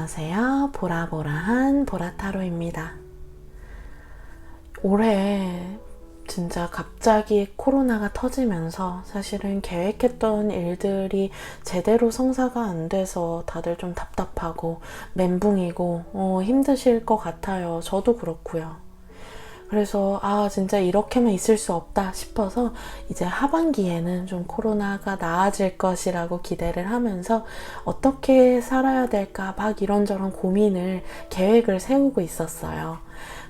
안녕하세요. 보라보라한 보라타로입니다. 올해 진짜 갑자기 코로나가 터지면서 사실은 계획했던 일들이 제대로 성사가 안 돼서 다들 좀 답답하고 멘붕이고 힘드실 것 같아요. 저도 그렇고요. 그래서 진짜 이렇게만 있을 수 없다 싶어서 이제 하반기에는 좀 코로나가 나아질 것이라고 기대를 하면서 어떻게 살아야 될까 막 이런저런 계획을 세우고 있었어요.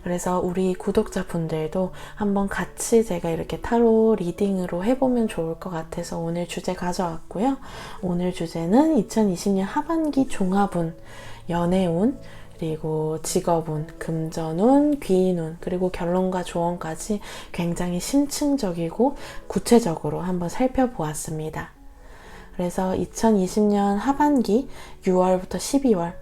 그래서 우리 구독자분들도 한번 같이 제가 이렇게 타로 리딩으로 해보면 좋을 것 같아서 오늘 주제 가져왔고요. 오늘 주제는 2020년 하반기 종합운, 연애운, 그리고 직업운, 금전운, 귀인운, 그리고 결론과 조언까지 굉장히 심층적이고 구체적으로 한번 살펴보았습니다. 그래서 2020년 하반기 6월부터 12월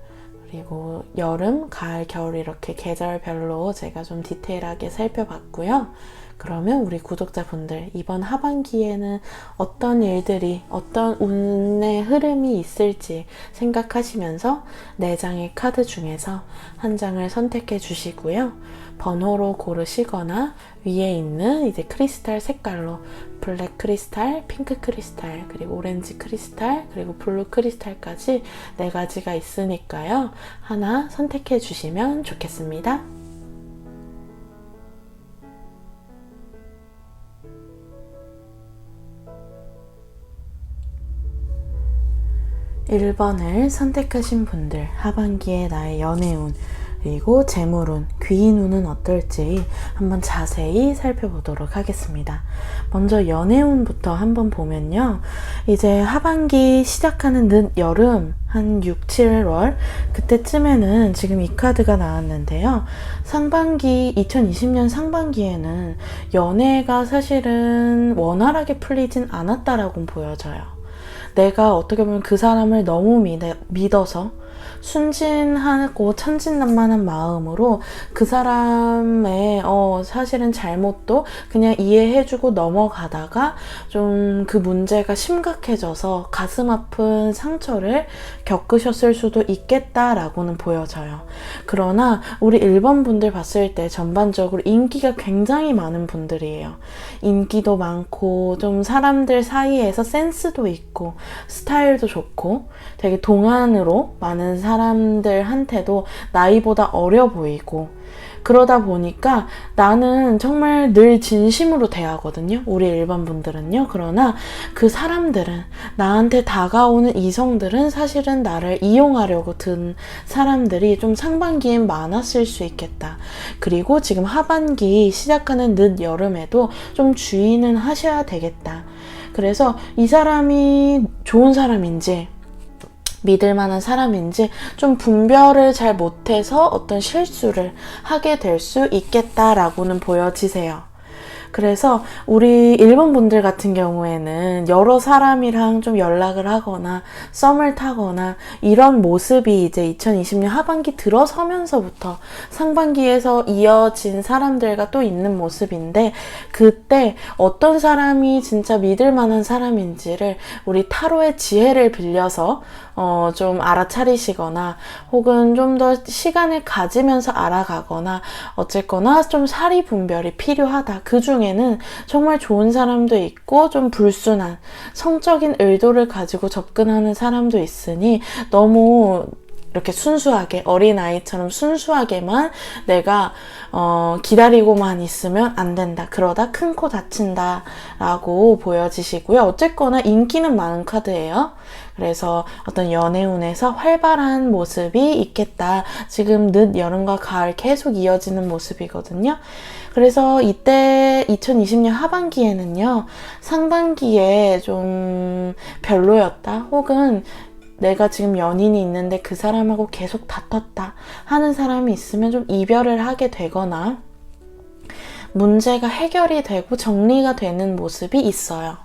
그리고 여름, 가을, 겨울 이렇게 계절별로 제가 좀 디테일하게 살펴봤고요. 그러면 우리 구독자분들 이번 하반기에는 어떤 일들이, 어떤 운의 흐름이 있을지 생각하시면서 4장의 카드 중에서 한 장을 선택해 주시고요. 번호로 고르시거나 위에 있는 이제 크리스탈 색깔로 블랙 크리스탈, 핑크 크리스탈, 그리고 오렌지 크리스탈, 그리고 블루 크리스탈까지 4가지가 있으니까요. 하나 선택해 주시면 좋겠습니다. 1번을 선택하신 분들, 하반기에 나의 연애운, 그리고 재물운, 귀인운은 어떨지 한번 자세히 살펴보도록 하겠습니다. 먼저 연애운부터 한번 보면요. 이제 하반기 시작하는 늦여름, 한 6, 7월 그때쯤에는 지금 이 카드가 나왔는데요. 2020년 상반기에는 연애가 사실은 원활하게 풀리진 않았다라고 보여져요. 내가 어떻게 보면 그 사람을 너무 믿어서 순진하고 천진난만한 마음으로 그 사람의 사실은 잘못도 그냥 이해해주고 넘어가다가 좀 그 문제가 심각해져서 가슴 아픈 상처를 겪으셨을 수도 있겠다라고는 보여져요. 그러나 우리 1번 분들 봤을 때 전반적으로 인기가 굉장히 많은 분들이에요. 인기도 많고 좀 사람들 사이에서 센스도 있고 스타일도 좋고 되게 동안으로 많은 사람들한테도 나이보다 어려 보이고 그러다 보니까 나는 정말 늘 진심으로 대하거든요. 우리 일반 분들은요. 그러나 그 사람들은 나한테 다가오는 이성들은 사실은 나를 이용하려고 든 사람들이 좀 상반기엔 많았을 수 있겠다. 그리고 지금 하반기 시작하는 늦여름에도 좀 주의는 하셔야 되겠다. 그래서 이 사람이 좋은 사람인지 믿을 만한 사람인지 좀 분별을 잘 못해서 어떤 실수를 하게 될 수 있겠다라고는 보여지세요. 그래서 우리 일본 분들 같은 경우에는 여러 사람이랑 좀 연락을 하거나 썸을 타거나 이런 모습이 이제 2020년 하반기 들어서면서부터 상반기에서 이어진 사람들과 또 있는 모습인데 그때 어떤 사람이 진짜 믿을 만한 사람인지를 우리 타로의 지혜를 빌려서 좀 알아차리시거나 혹은 좀 더 시간을 가지면서 알아가거나 어쨌거나 좀 사리 분별이 필요하다. 그 중에는 정말 좋은 사람도 있고 좀 불순한 성적인 의도를 가지고 접근하는 사람도 있으니 너무 이렇게 순수하게 어린아이처럼 순수하게만 내가 기다리고만 있으면 안 된다. 그러다 큰 코 다친다 라고 보여지시고요. 어쨌거나 인기는 많은 카드예요. 그래서 어떤 연애운에서 활발한 모습이 있겠다. 지금 늦여름과 가을 계속 이어지는 모습이거든요. 그래서 이때 2020년 하반기에는요. 상반기에 좀 별로였다. 혹은 내가 지금 연인이 있는데 그 사람하고 계속 다퉜다 하는 사람이 있으면 좀 이별을 하게 되거나 문제가 해결이 되고 정리가 되는 모습이 있어요.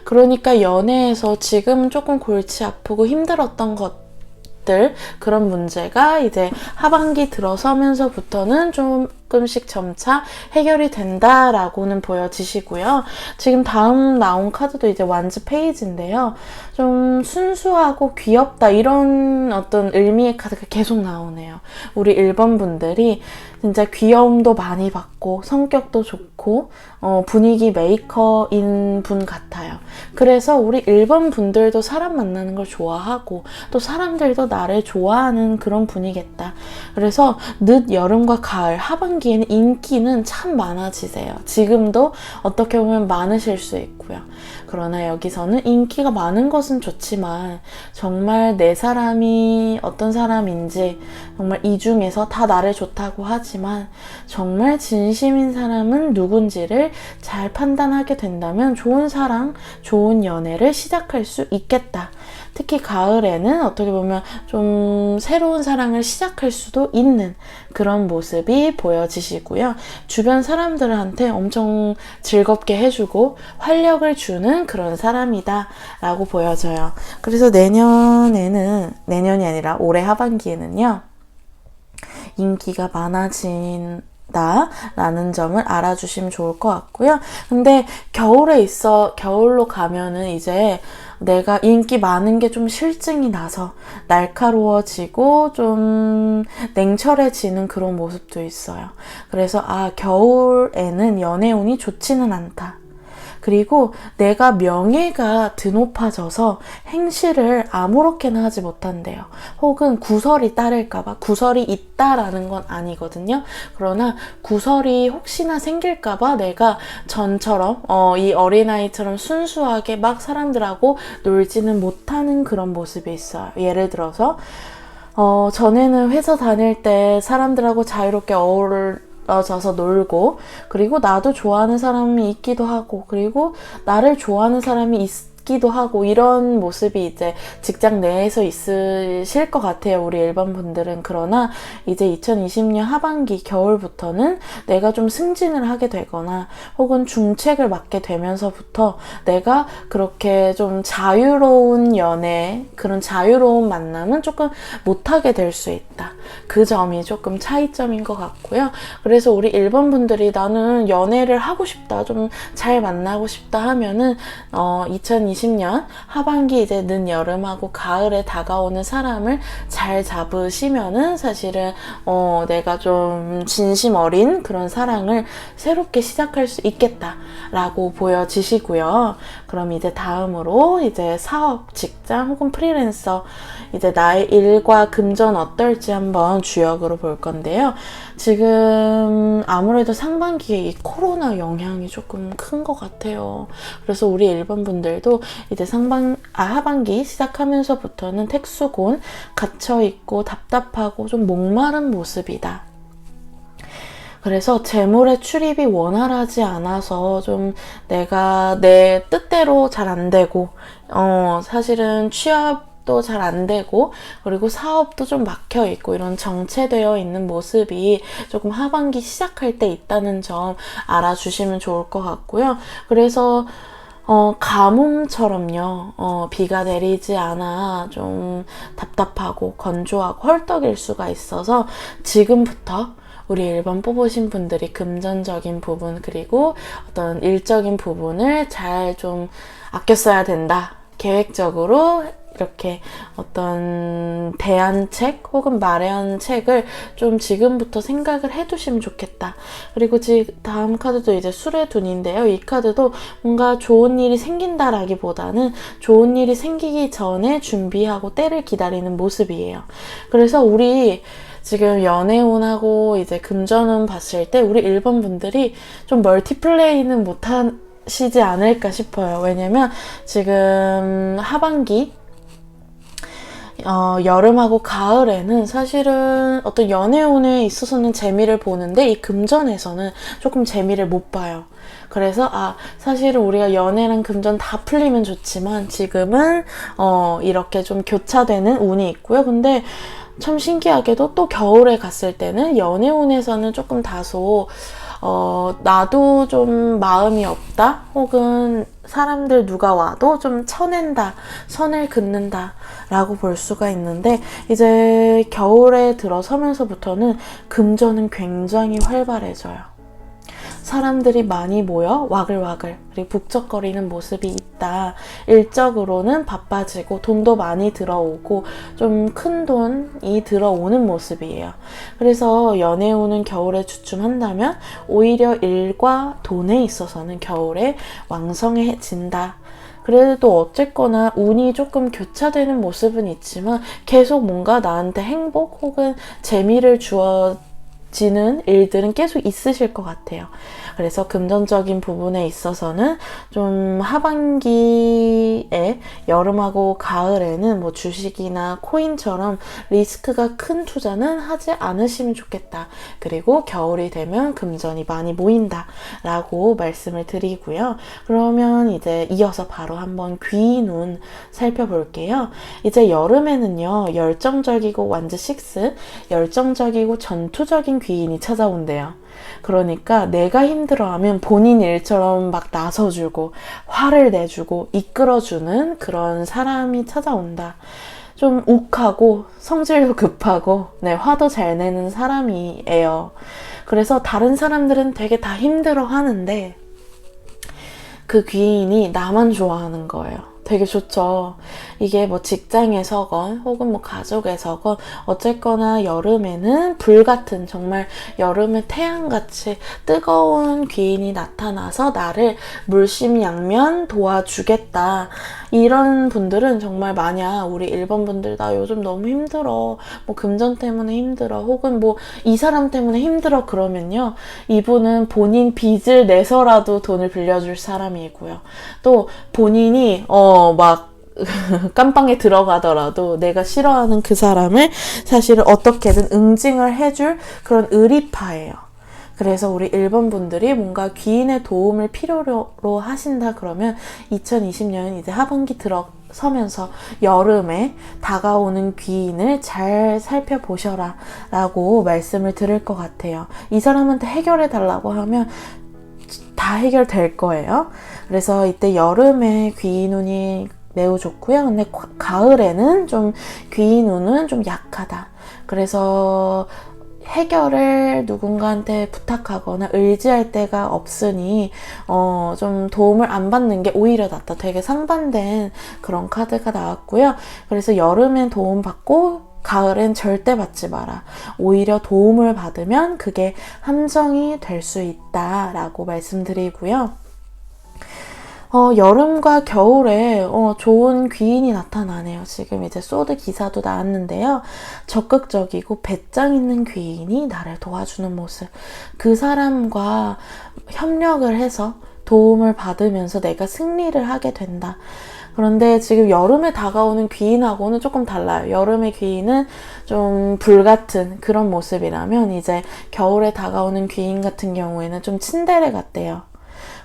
그러니까 연애에서 지금 조금 골치 아프고 힘들었던 것들 그런 문제가 이제 하반기 들어서면서부터는 좀 조금씩 점차 해결이 된다라고는 보여지시고요. 지금 다음 나온 카드도 이제 완즈 페이지인데요. 좀 순수하고 귀엽다 이런 어떤 의미의 카드가 계속 나오네요. 우리 1번 분들이 진짜 귀여움도 많이 받고 성격도 좋고 분위기 메이커인 분 같아요. 그래서 우리 1번 분들도 사람 만나는 걸 좋아하고 또 사람들도 나를 좋아하는 그런 분이겠다. 그래서 늦 여름과 가을 하반기에는 인기는 참 많아지세요. 지금도 어떻게 보면 많으실 수 있고요. 그러나 여기서는 인기가 많은 것은 좋지만 정말 내 사람이 어떤 사람인지 정말 이 중에서 다 나를 좋다고 하지만 정말 진심인 사람은 누군지를 잘 판단하게 된다면 좋은 사랑, 좋은 연애를 시작할 수 있겠다. 특히 가을에는 어떻게 보면 좀 새로운 사랑을 시작할 수도 있는 그런 모습이 보여지시고요. 주변 사람들한테 엄청 즐겁게 해주고 활력을 주는 그런 사람이다 라고 보여져요. 그래서 내년이 아니라 올해 하반기에는요. 인기가 많아진다 라는 점을 알아주시면 좋을 것 같고요. 근데 겨울로 가면은 이제 내가 인기 많은 게 좀 실증이 나서 날카로워지고 좀 냉철해지는 그런 모습도 있어요. 그래서 겨울에는 연애운이 좋지는 않다. 그리고 내가 명예가 드높아져서 행실을 아무렇게나 하지 못한대요. 혹은 구설이 따를까봐. 구설이 있다라는 건 아니거든요. 그러나 구설이 혹시나 생길까봐 내가 전처럼 이 어린아이처럼 순수하게 막 사람들하고 놀지는 못하는 그런 모습이 있어요. 예를 들어서 전에는 회사 다닐 때 사람들하고 자유롭게 어우러져서 놀고 그리고 나도 좋아하는 사람이 있기도 하고 그리고 나를 좋아하는 사람이 있기도 하고 이런 모습이 이제 직장 내에서 있으실 것 같아요. 우리 일반 분들은. 그러나 이제 2020년 하반기 겨울부터는 내가 좀 승진을 하게 되거나 혹은 중책을 맡게 되면서부터 내가 그렇게 좀 자유로운 연애, 그런 자유로운 만남은 조금 못하게 될 수 있다. 그 점이 조금 차이점인 것 같고요. 그래서 우리 1번 분들이 나는 연애를 하고 싶다, 좀 잘 만나고 싶다 하면은 2020년 하반기 이제 늦 여름하고 가을에 다가오는 사람을 잘 잡으시면은 사실은 내가 좀 진심 어린 그런 사랑을 새롭게 시작할 수 있겠다라고 보여지시고요. 그럼 이제 다음으로 이제 사업, 직장 혹은 프리랜서 이제 나의 일과 금전 어떨지 한번 주역으로 볼 건데요. 지금 아무래도 상반기에 이 코로나 영향이 조금 큰 것 같아요. 그래서 우리 1번 분들도 이제 하반기 시작하면서부터는 택수곤 갇혀있고 답답하고 좀 목마른 모습이다. 그래서 재물의 출입이 원활하지 않아서 좀 내가 내 뜻대로 잘 안 되고 사실은 취업도 잘 안 되고 그리고 사업도 좀 막혀있고 이런 정체되어 있는 모습이 조금 하반기 시작할 때 있다는 점 알아주시면 좋을 것 같고요. 그래서 가뭄처럼요, 비가 내리지 않아 좀 답답하고 건조하고 헐떡일 수가 있어서 지금부터 우리 1번 뽑으신 분들이 금전적인 부분 그리고 어떤 일적인 부분을 잘 좀 아껴 써야 된다. 계획적으로 이렇게 어떤 대안책 혹은 마련책을 좀 지금부터 생각을 해두시면 좋겠다. 그리고 다음 카드도 이제 술의 둔인데요. 이 카드도 뭔가 좋은 일이 생긴다라기보다는 좋은 일이 생기기 전에 준비하고 때를 기다리는 모습이에요. 그래서 우리 지금 연애운하고 이제 금전운 봤을 때 우리 1번 분들이 좀 멀티플레이는 못하시지 않을까 싶어요. 왜냐면 지금 하반기 여름하고 가을에는 사실은 어떤 연애운에 있어서는 재미를 보는데 이 금전에서는 조금 재미를 못 봐요. 그래서 사실은 우리가 연애랑 금전 다 풀리면 좋지만 지금은 이렇게 좀 교차되는 운이 있고요. 근데 참 신기하게도 또 겨울에 갔을 때는 연애운에서는 조금 다소 나도 좀 마음이 없다, 혹은 사람들 누가 와도 좀 쳐낸다, 선을 긋는다 라고 볼 수가 있는데, 이제 겨울에 들어서면서부터는 금전은 굉장히 활발해져요. 사람들이 많이 모여 와글와글 그리고 북적거리는 모습이 있다. 일적으로는 바빠지고 돈도 많이 들어오고 좀 큰 돈이 들어오는 모습이에요. 그래서 연애운은 겨울에 주춤한다면 오히려 일과 돈에 있어서는 겨울에 왕성해진다. 그래도 어쨌거나 운이 조금 교차되는 모습은 있지만 계속 뭔가 나한테 행복 혹은 재미를 주어지는 일들은 계속 있으실 것 같아요. 그래서 금전적인 부분에 있어서는 좀 하반기에, 여름하고 가을에는 뭐 주식이나 코인처럼 리스크가 큰 투자는 하지 않으시면 좋겠다. 그리고 겨울이 되면 금전이 많이 모인다 라고 말씀을 드리고요. 그러면 이제 이어서 바로 한번 귀인운 살펴볼게요. 이제 여름에는요, 열정적이고 완즈 6, 열정적이고 전투적인 귀인이 찾아온대요. 그러니까 내가 힘들어하면 본인 일처럼 막 나서주고 화를 내주고 이끌어주는 그런 사람이 찾아온다. 좀 욱하고 성질도 급하고 화도 잘 내는 사람이에요. 그래서 다른 사람들은 되게 다 힘들어 하는데 그 귀인이 나만 좋아하는 거예요. 되게 좋죠. 이게 뭐 직장에서건 혹은 뭐 가족에서건 어쨌거나 여름에는 불같은, 정말 여름의 태양같이 뜨거운 귀인이 나타나서 나를 물심양면 도와주겠다. 이런 분들은 정말, 만약 우리 1번 분들 나 요즘 너무 힘들어, 뭐 금전 때문에 힘들어, 혹은 뭐 이 사람 때문에 힘들어 그러면요, 이분은 본인 빚을 내서라도 돈을 빌려줄 사람이고요. 또 본인이 막 깜빵에 들어가더라도 내가 싫어하는 그 사람을 사실은 어떻게든 응징을 해줄 그런 의리파예요. 그래서 우리 1번 분들이 뭔가 귀인의 도움을 필요로 하신다 그러면 2020년 이제 하반기 들어서면서 여름에 다가오는 귀인을 잘 살펴보셔라 라고 말씀을 드릴 것 같아요. 이 사람한테 해결해 달라고 하면 다 해결될 거예요. 그래서 이때 여름에 귀인운이 매우 좋고요. 근데 가을에는 좀 귀인운은 좀 약하다. 그래서 해결을 누군가한테 부탁하거나 의지할 데가 없으니 좀 도움을 안 받는 게 오히려 낫다. 되게 상반된 그런 카드가 나왔고요. 그래서 여름엔 도움 받고 가을엔 절대 받지 마라. 오히려 도움을 받으면 그게 함정이 될 수 있다라고 말씀드리고요. 여름과 겨울에 좋은 귀인이 나타나네요. 지금 이제 소드 기사도 나왔는데요. 적극적이고 배짱 있는 귀인이 나를 도와주는 모습. 그 사람과 협력을 해서 도움을 받으면서 내가 승리를 하게 된다. 그런데 지금 여름에 다가오는 귀인하고는 조금 달라요. 여름의 귀인은 좀 불같은 그런 모습이라면 이제 겨울에 다가오는 귀인 같은 경우에는 좀 츤데레 같대요.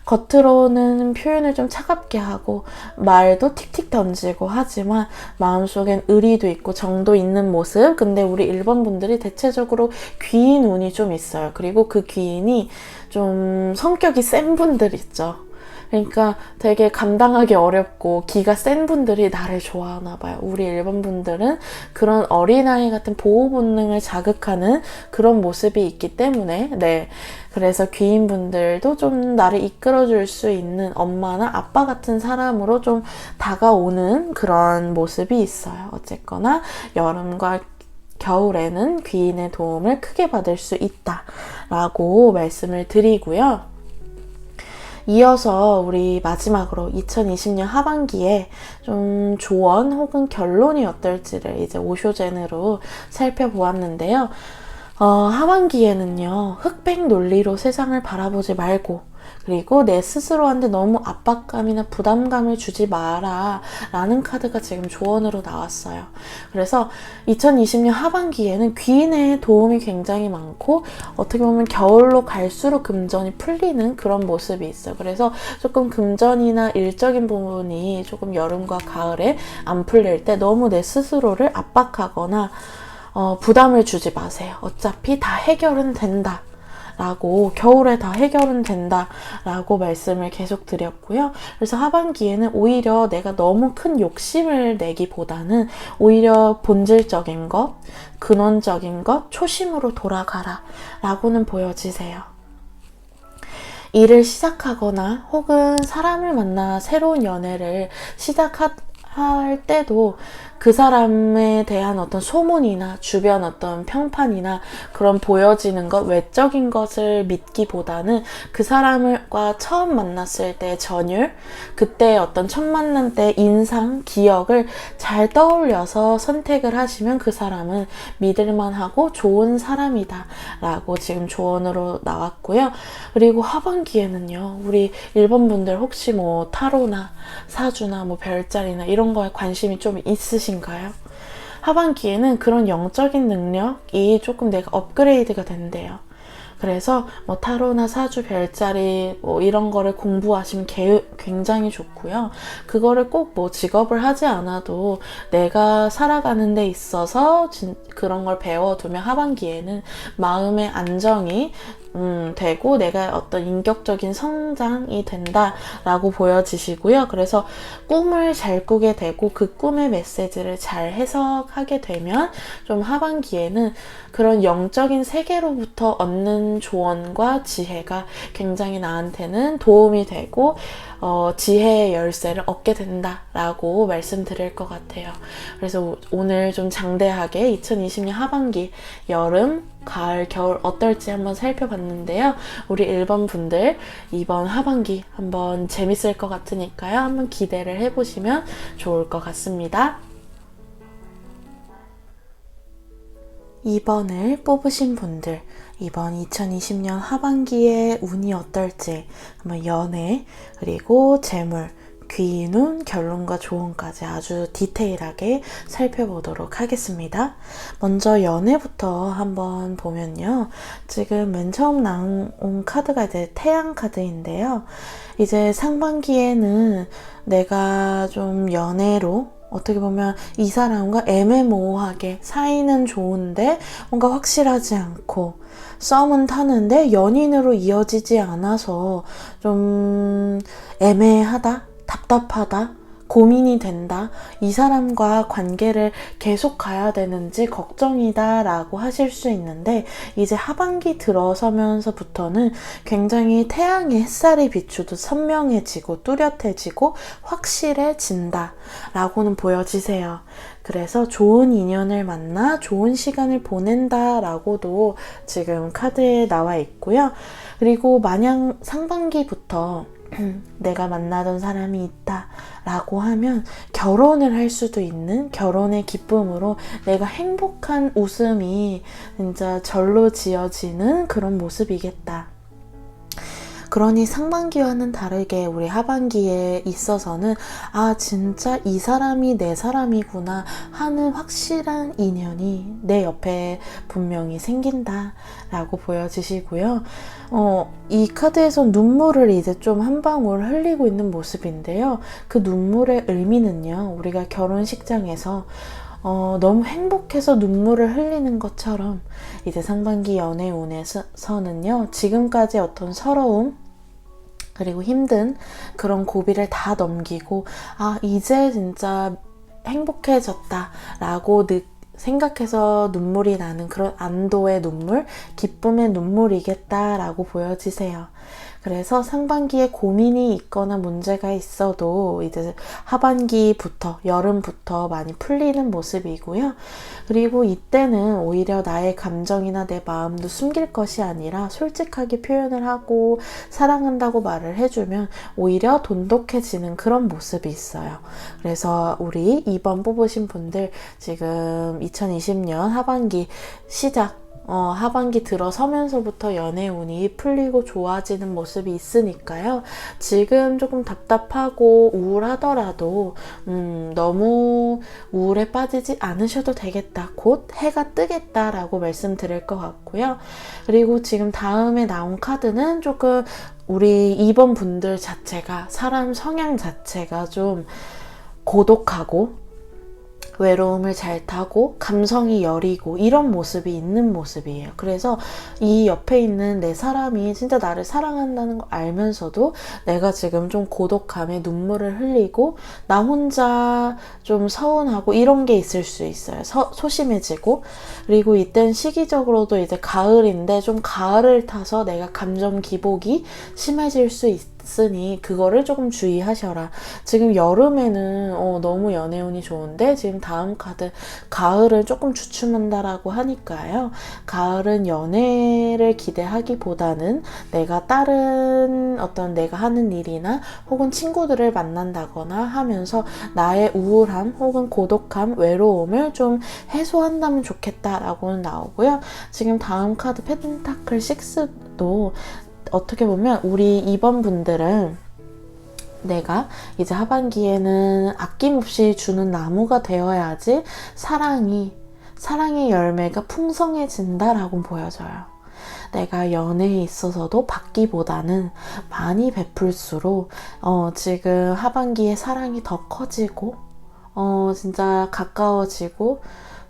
겉으로는 표현을 좀 차갑게 하고 말도 틱틱 던지고 하지만 마음속엔 의리도 있고 정도 있는 모습. 근데 우리 1번 분들이 대체적으로 귀인 운이 좀 있어요. 그리고 그 귀인이 좀 성격이 센 분들 있죠. 그러니까 되게 감당하기 어렵고 기가 센 분들이 나를 좋아하나 봐요. 우리 1번 분들은 그런 어린아이 같은 보호 본능을 자극하는 그런 모습이 있기 때문에 그래서 귀인분들도 좀 나를 이끌어줄 수 있는 엄마나 아빠 같은 사람으로 좀 다가오는 그런 모습이 있어요. 어쨌거나 여름과 겨울에는 귀인의 도움을 크게 받을 수 있다라고 말씀을 드리고요. 이어서 우리 마지막으로 2020년 하반기에 좀 조언 혹은 결론이 어떨지를 이제 오쇼젠으로 살펴보았는데요. 하반기에는요, 흑백 논리로 세상을 바라보지 말고, 그리고 내 스스로한테 너무 압박감이나 부담감을 주지 마라 라는 카드가 지금 조언으로 나왔어요. 그래서 2020년 하반기에는 귀인의 도움이 굉장히 많고 어떻게 보면 겨울로 갈수록 금전이 풀리는 그런 모습이 있어요. 그래서 조금 금전이나 일적인 부분이 조금 여름과 가을에 안 풀릴 때 너무 내 스스로를 압박하거나 부담을 주지 마세요. 어차피 다 해결은 된다 라고, 겨울에 다 해결은 된다 라고 말씀을 계속 드렸고요. 그래서 하반기에는 오히려 내가 너무 큰 욕심을 내기보다는 오히려 본질적인 것, 근원적인 것, 초심으로 돌아가라 라고는 보여지세요. 일을 시작하거나 혹은 사람을 만나 새로운 연애를 시작할 때도 그 사람에 대한 어떤 소문이나 주변 어떤 평판이나 그런 보여지는 것, 외적인 것을 믿기보다는 그 사람과 처음 만났을 때 전율, 그때 어떤 첫 만남 때 인상, 기억을 잘 떠올려서 선택을 하시면 그 사람은 믿을만하고 좋은 사람이다 라고 지금 조언으로 나왔고요. 그리고 하반기에는요, 우리 1번 분들 혹시 뭐 타로나 사주나 뭐 별자리나 이런 거에 관심이 좀 있으신가요? 하반기에는 그런 영적인 능력이 조금 내가 업그레이드가 된대요. 그래서 뭐 타로나 사주, 별자리 뭐 이런 거를 공부하시면 굉장히 좋고요. 그거를 꼭 뭐 직업을 하지 않아도 내가 살아가는 데 있어서 그런 걸 배워두면 하반기에는 마음의 안정이 되고 내가 어떤 인격적인 성장이 된다라고 보여지시고요. 그래서 꿈을 잘 꾸게 되고 그 꿈의 메시지를 잘 해석하게 되면 좀 하반기에는 그런 영적인 세계로부터 얻는 조언과 지혜가 굉장히 나한테는 도움이 되고 지혜의 열쇠를 얻게 된다라고 말씀드릴 것 같아요. 그래서 오늘 좀 장대하게 2020년 하반기 여름, 가을, 겨울 어떨지 한번 살펴봤는데요. 우리 1번 분들 이번 하반기 한번 재밌을 것 같으니까요. 한번 기대를 해보시면 좋을 것 같습니다. 2번을 뽑으신 분들, 이번 2020년 하반기에 운이 어떨지 한번 연애, 그리고 재물, 귀인운, 결론과 조언까지 아주 디테일하게 살펴보도록 하겠습니다. 먼저 연애부터 한번 보면요. 지금 맨 처음 나온 카드가 이제 태양 카드인데요. 이제 상반기에는 내가 좀 연애로 어떻게 보면 이 사람과 애매모호하게 사이는 좋은데 뭔가 확실하지 않고 썸은 타는데 연인으로 이어지지 않아서 좀 애매하다, 답답하다, 고민이 된다, 이 사람과 관계를 계속 가야 되는지 걱정이다 라고 하실 수 있는데 이제 하반기 들어서면서부터는 굉장히 태양의 햇살이 비추듯 선명해지고 뚜렷해지고 확실해진다 라고는 보여지세요. 그래서 좋은 인연을 만나 좋은 시간을 보낸다 라고도 지금 카드에 나와 있고요. 그리고 만약 상반기부터 내가 만나던 사람이 있다 라고 하면 결혼을 할 수도 있는, 결혼의 기쁨으로 내가 행복한 웃음이 진짜 절로 지어지는 그런 모습이겠다. 그러니 상반기와는 다르게 우리 하반기에 있어서는 아 진짜 이 사람이 내 사람이구나 하는 확실한 인연이 내 옆에 분명히 생긴다 라고 보여지시고요. 이 카드에서 눈물을 이제 좀 한 방울 흘리고 있는 모습인데요. 그 눈물의 의미는요, 우리가 결혼식장에서 너무 행복해서 눈물을 흘리는 것처럼 이제 상반기 연애운에서는요, 지금까지 어떤 서러움 그리고 힘든 그런 고비를 다 넘기고 아 이제 진짜 행복해졌다 라고 생각해서 눈물이 나는 그런 안도의 눈물, 기쁨의 눈물이겠다 라고 보여지세요. 그래서 상반기에 고민이 있거나 문제가 있어도 이제 하반기부터, 여름부터 많이 풀리는 모습이고요. 그리고 이때는 오히려 나의 감정이나 내 마음도 숨길 것이 아니라 솔직하게 표현을 하고 사랑한다고 말을 해주면 오히려 돈독해지는 그런 모습이 있어요. 그래서 우리 2번 뽑으신 분들 지금 2020년 하반기 시작, 하반기 들어서면서부터 연애운이 풀리고 좋아지는 모습이 있으니까요. 지금 조금 답답하고 우울하더라도 너무 우울에 빠지지 않으셔도 되겠다. 곧 해가 뜨겠다 라고 말씀드릴 것 같고요. 그리고 지금 다음에 나온 카드는 조금 우리 2번 분들 자체가 사람 성향 자체가 좀 고독하고 외로움을 잘 타고 감성이 여리고 이런 모습이 있는 모습이에요. 그래서 이 옆에 있는 내 사람이 진짜 나를 사랑한다는 거 알면서도 내가 지금 좀 고독함에 눈물을 흘리고 나 혼자 좀 서운하고 이런 게 있을 수 있어요. 소심해지고. 그리고 이땐 시기적으로도 이제 가을인데 좀 가을을 타서 내가 감정 기복이 심해질 수 있으니 그거를 조금 주의하셔라. 지금 여름에는 너무 연애운이 좋은데 지금 다음 카드 가을을 조금 주춤한다라고 하니까요. 가을은 연애를 기대하기보다는 내가 다른 어떤 내가 하는 일이나 혹은 친구들을 만난다거나 하면서 나의 우울함 혹은 고독함, 외로움을 좀 해소한다면 좋겠다라고는 나오고요. 지금 다음 카드 펜타클 6도 어떻게 보면 우리 2번 분들은 내가 이제 하반기에는 아낌없이 주는 나무가 되어야지 사랑의 열매가 풍성해진다라고 보여져요. 내가 연애에 있어서도 받기보다는 많이 베풀수록 지금 하반기에 사랑이 더 커지고 진짜 가까워지고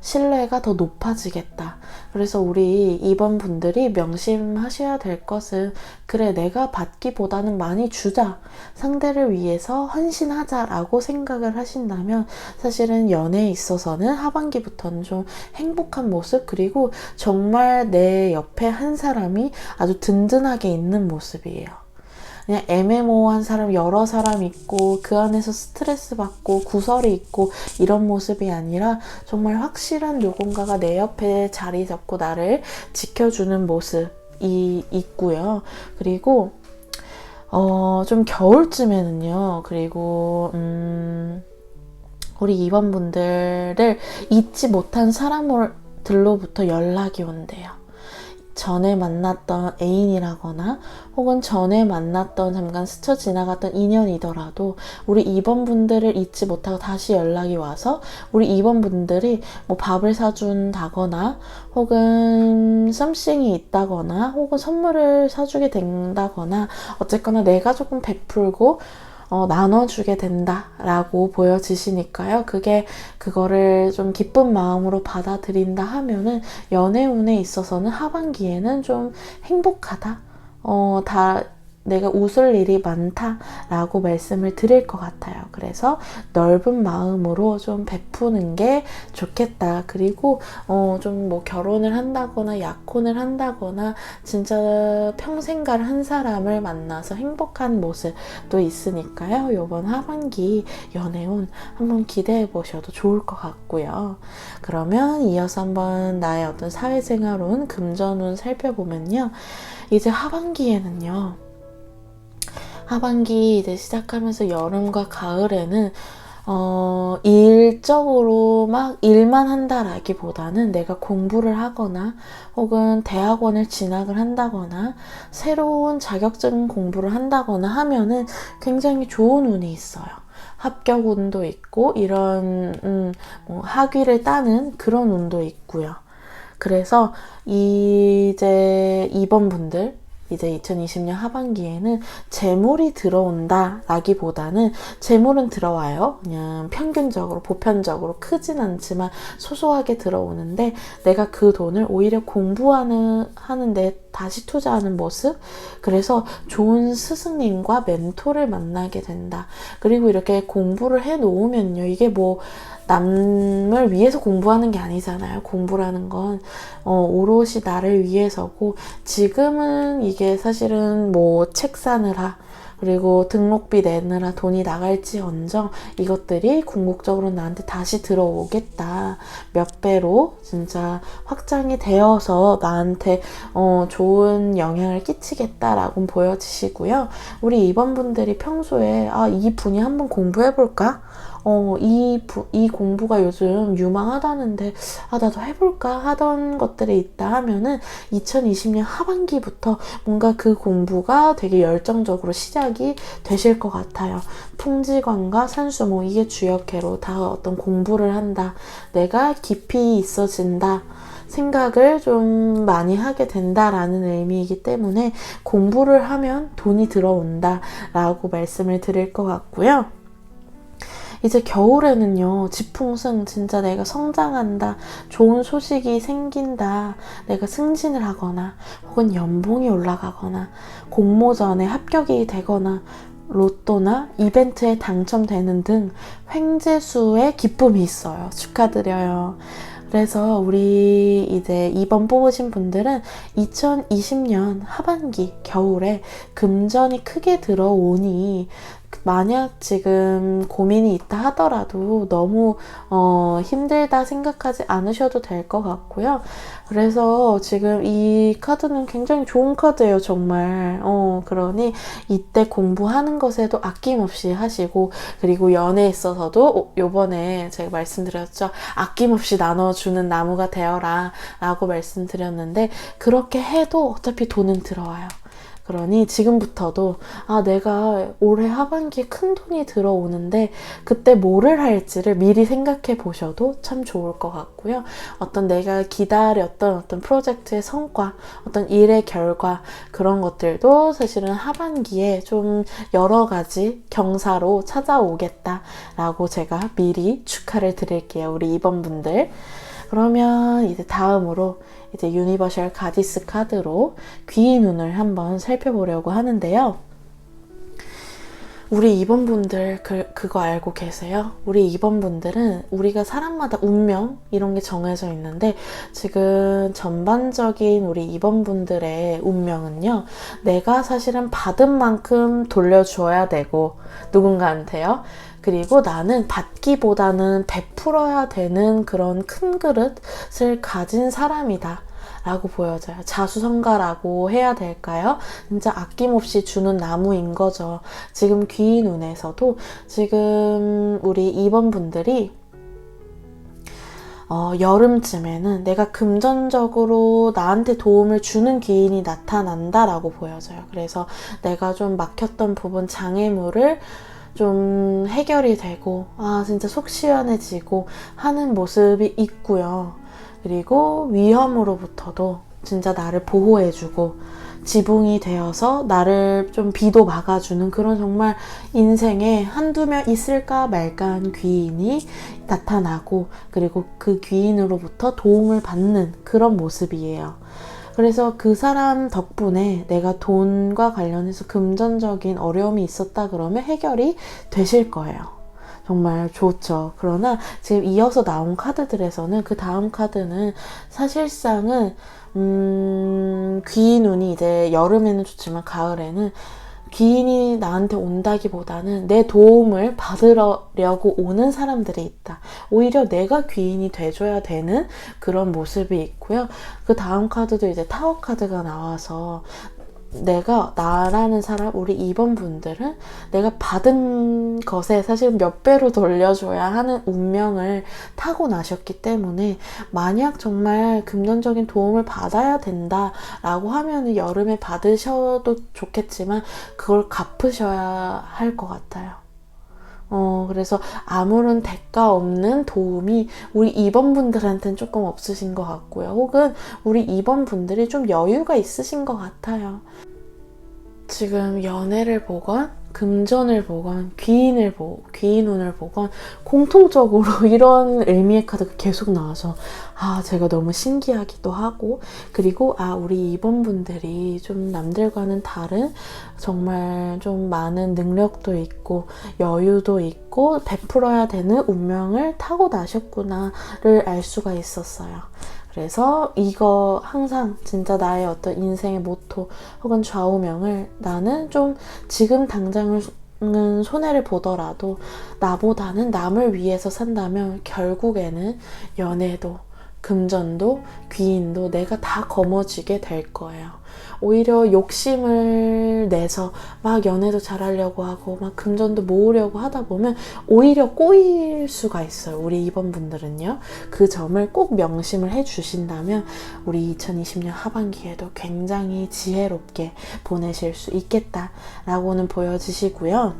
신뢰가 더 높아지겠다. 그래서 우리 이번 분들이 명심하셔야 될 것은 그래 내가 받기보다는 많이 주자. 상대를 위해서 헌신하자라고 생각을 하신다면 사실은 연애에 있어서는 하반기부터는 좀 행복한 모습 그리고 정말 내 옆에 한 사람이 아주 든든하게 있는 모습이에요. 그냥 애매모호한 사람 여러 사람 있고 그 안에서 스트레스 받고 구설이 있고 이런 모습이 아니라 정말 확실한 누군가가 내 옆에 자리 잡고 나를 지켜주는 모습이 있고요. 그리고 좀 겨울쯤에는요. 그리고 우리 2번 분들을 잊지 못한 사람들로부터 연락이 온대요. 전에 만났던 애인이라거나 혹은 전에 만났던 잠깐 스쳐 지나갔던 인연이더라도 우리 2번 분들을 잊지 못하고 다시 연락이 와서 우리 2번 분들이 뭐 밥을 사준다거나 혹은 썸씽이 있다거나 혹은 선물을 사주게 된다거나 어쨌거나 내가 조금 베풀고 나눠주게 된다라고 보여지시니까요. 그거를 좀 기쁜 마음으로 받아들인다 하면은 연애운에 있어서는 하반기에는 좀 행복하다. 내가 웃을 일이 많다라고 말씀을 드릴 것 같아요. 그래서 넓은 마음으로 좀 베푸는 게 좋겠다. 그리고 좀 뭐 결혼을 한다거나 약혼을 한다거나 진짜 평생갈 한 사람을 만나서 행복한 모습도 있으니까요. 이번 하반기 연애운 한번 기대해 보셔도 좋을 것 같고요. 그러면 이어서 한번 나의 어떤 사회생활운, 금전운 살펴보면요. 이제 하반기에는요. 하반기 이제 시작하면서 여름과 가을에는 일적으로 막 일만 한다라기보다는 내가 공부를 하거나 혹은 대학원을 진학을 한다거나 새로운 자격증 공부를 한다거나 하면은 굉장히 좋은 운이 있어요. 합격 운도 있고 이런 뭐 학위를 따는 그런 운도 있고요. 그래서 이제 2번 분들 이제 2020년 하반기에는 재물이 들어온다 라기보다는 재물은 들어와요. 그냥 평균적으로 보편적으로 크진 않지만 소소하게 들어오는데 내가 그 돈을 오히려 하는데 다시 투자하는 모습. 그래서 좋은 스승님과 멘토를 만나게 된다. 그리고 이렇게 공부를 해 놓으면요. 이게 뭐 남을 위해서 공부하는 게 아니잖아요. 공부라는 건 오롯이 나를 위해서고 지금은 이게 사실은 뭐 책 사느라 그리고 등록비 내느라 돈이 나갈지언정 이것들이 궁극적으로 나한테 다시 들어오겠다. 몇 배로 진짜 확장이 되어서 나한테 좋은 영향을 끼치겠다라고 보여지시고요. 우리 2번 분들이 평소에 이 분야 한번 공부해볼까? 이 공부가 요즘 유망하다는데 나도 해볼까 하던 것들이 있다 하면은 2020년 하반기부터 뭔가 그 공부가 되게 열정적으로 시작이 되실 것 같아요. 풍지관과 산수목 이게 주역회로 다 어떤 공부를 한다. 내가 깊이 있어진다. 생각을 좀 많이 하게 된다라는 의미이기 때문에 공부를 하면 돈이 들어온다 라고 말씀을 드릴 것 같고요. 이제 겨울에는요, 지풍승, 진짜 내가 성장한다, 좋은 소식이 생긴다, 내가 승진을 하거나 혹은 연봉이 올라가거나 공모전에 합격이 되거나 로또나 이벤트에 당첨되는 등 횡재수의 기쁨이 있어요. 축하드려요. 그래서 우리 이제 2번 뽑으신 분들은 2020년 하반기 겨울에 금전이 크게 들어오니 만약 지금 고민이 있다 하더라도 너무 힘들다 생각하지 않으셔도 될 것 같고요. 그래서 지금 이 카드는 굉장히 좋은 카드예요, 정말. 그러니 이때 공부하는 것에도 아낌없이 하시고, 그리고 연애에 있어서도 요번에 제가 말씀드렸죠. 아낌없이 나눠주는 나무가 되어라 라고 말씀드렸는데, 그렇게 해도 어차피 돈은 들어와요. 그러니 지금부터도 내가 올해 하반기에 큰 돈이 들어오는데 그때 뭐를 할지를 미리 생각해 보셔도 참 좋을 것 같고요. 어떤 내가 기다렸던 어떤 프로젝트의 성과, 어떤 일의 결과, 그런 것들도 사실은 하반기에 좀 여러 가지 경사로 찾아오겠다라고 제가 미리 축하를 드릴게요. 우리 2번 분들. 그러면 이제 다음으로 이제 유니버셜 가디스 카드로 귀인 운을 한번 살펴보려고 하는데요. 우리 2번 분들 그거 알고 계세요? 우리 2번 분들은 우리가 사람마다 운명 이런 게 정해져 있는데, 지금 전반적인 우리 2번 분들의 운명은요, 내가 사실은 받은 만큼 돌려줘야 되고 누군가한테요. 그리고 나는 받기보다는 베풀어야 되는 그런 큰 그릇을 가진 사람이다 라고 보여져요. 자수성가라고 해야 될까요? 진짜 아낌없이 주는 나무인 거죠. 지금 귀인 운에서도 지금 우리 2번 분들이 여름쯤에는 내가 금전적으로 나한테 도움을 주는 귀인이 나타난다라고 보여져요. 그래서 내가 좀 막혔던 부분, 장애물을 좀 해결이 되고 진짜 속 시원해지고 하는 모습이 있고요. 그리고 위험으로부터도 진짜 나를 보호해주고 지붕이 되어서 나를 좀 비도 막아주는 그런 정말 인생에 한두 명 있을까 말까한 귀인이 나타나고, 그리고 그 귀인으로부터 도움을 받는 그런 모습이에요. 그래서 그 사람 덕분에 내가 돈과 관련해서 금전적인 어려움이 있었다 그러면 해결이 되실 거예요. 정말 좋죠. 그러나 지금 이어서 나온 카드들에서는 그 다음 카드는 사실상은 귀인 운이 이제 여름에는 좋지만 가을에는 귀인이 나한테 온다기보다는 내 도움을 받으려고 오는 사람들이 있다. 오히려 내가 귀인이 돼줘야 되는 그런 모습이 있고요. 그 다음 카드도 이제 타워 카드가 나와서 내가, 나라는 사람, 우리 2번 분들은 내가 받은 것에 사실 몇 배로 돌려줘야 하는 운명을 타고나셨기 때문에, 만약 정말 금전적인 도움을 받아야 된다라고 하면 여름에 받으셔도 좋겠지만 그걸 갚으셔야 할 것 같아요. 그래서 아무런 대가 없는 도움이 우리 2번 분들한테는 조금 없으신 것 같고요. 혹은 우리 2번 분들이 좀 여유가 있으신 것 같아요. 지금 연애를 보건 금전을 보건 귀인 운을 보건 공통적으로 이런 의미의 카드가 계속 나와서 제가 너무 신기하기도 하고, 그리고 우리 2번 분들이 좀 남들과는 다른 정말 좀 많은 능력도 있고 여유도 있고 베풀어야 되는 운명을 타고나셨구나를 알 수가 있었어요. 그래서 이거 항상 진짜 나의 어떤 인생의 모토 혹은 좌우명을, 나는 좀 지금 당장은 손해를 보더라도 나보다는 남을 위해서 산다면 결국에는 연애도 금전도 귀인도 내가 다 거머쥐게 될 거예요. 오히려 욕심을 내서 막 연애도 잘하려고 하고 막 금전도 모으려고 하다 보면 오히려 꼬일 수가 있어요. 우리 2번 분들은요. 그 점을 꼭 명심을 해주신다면 우리 2020년 하반기에도 굉장히 지혜롭게 보내실 수 있겠다라고는 보여지시고요.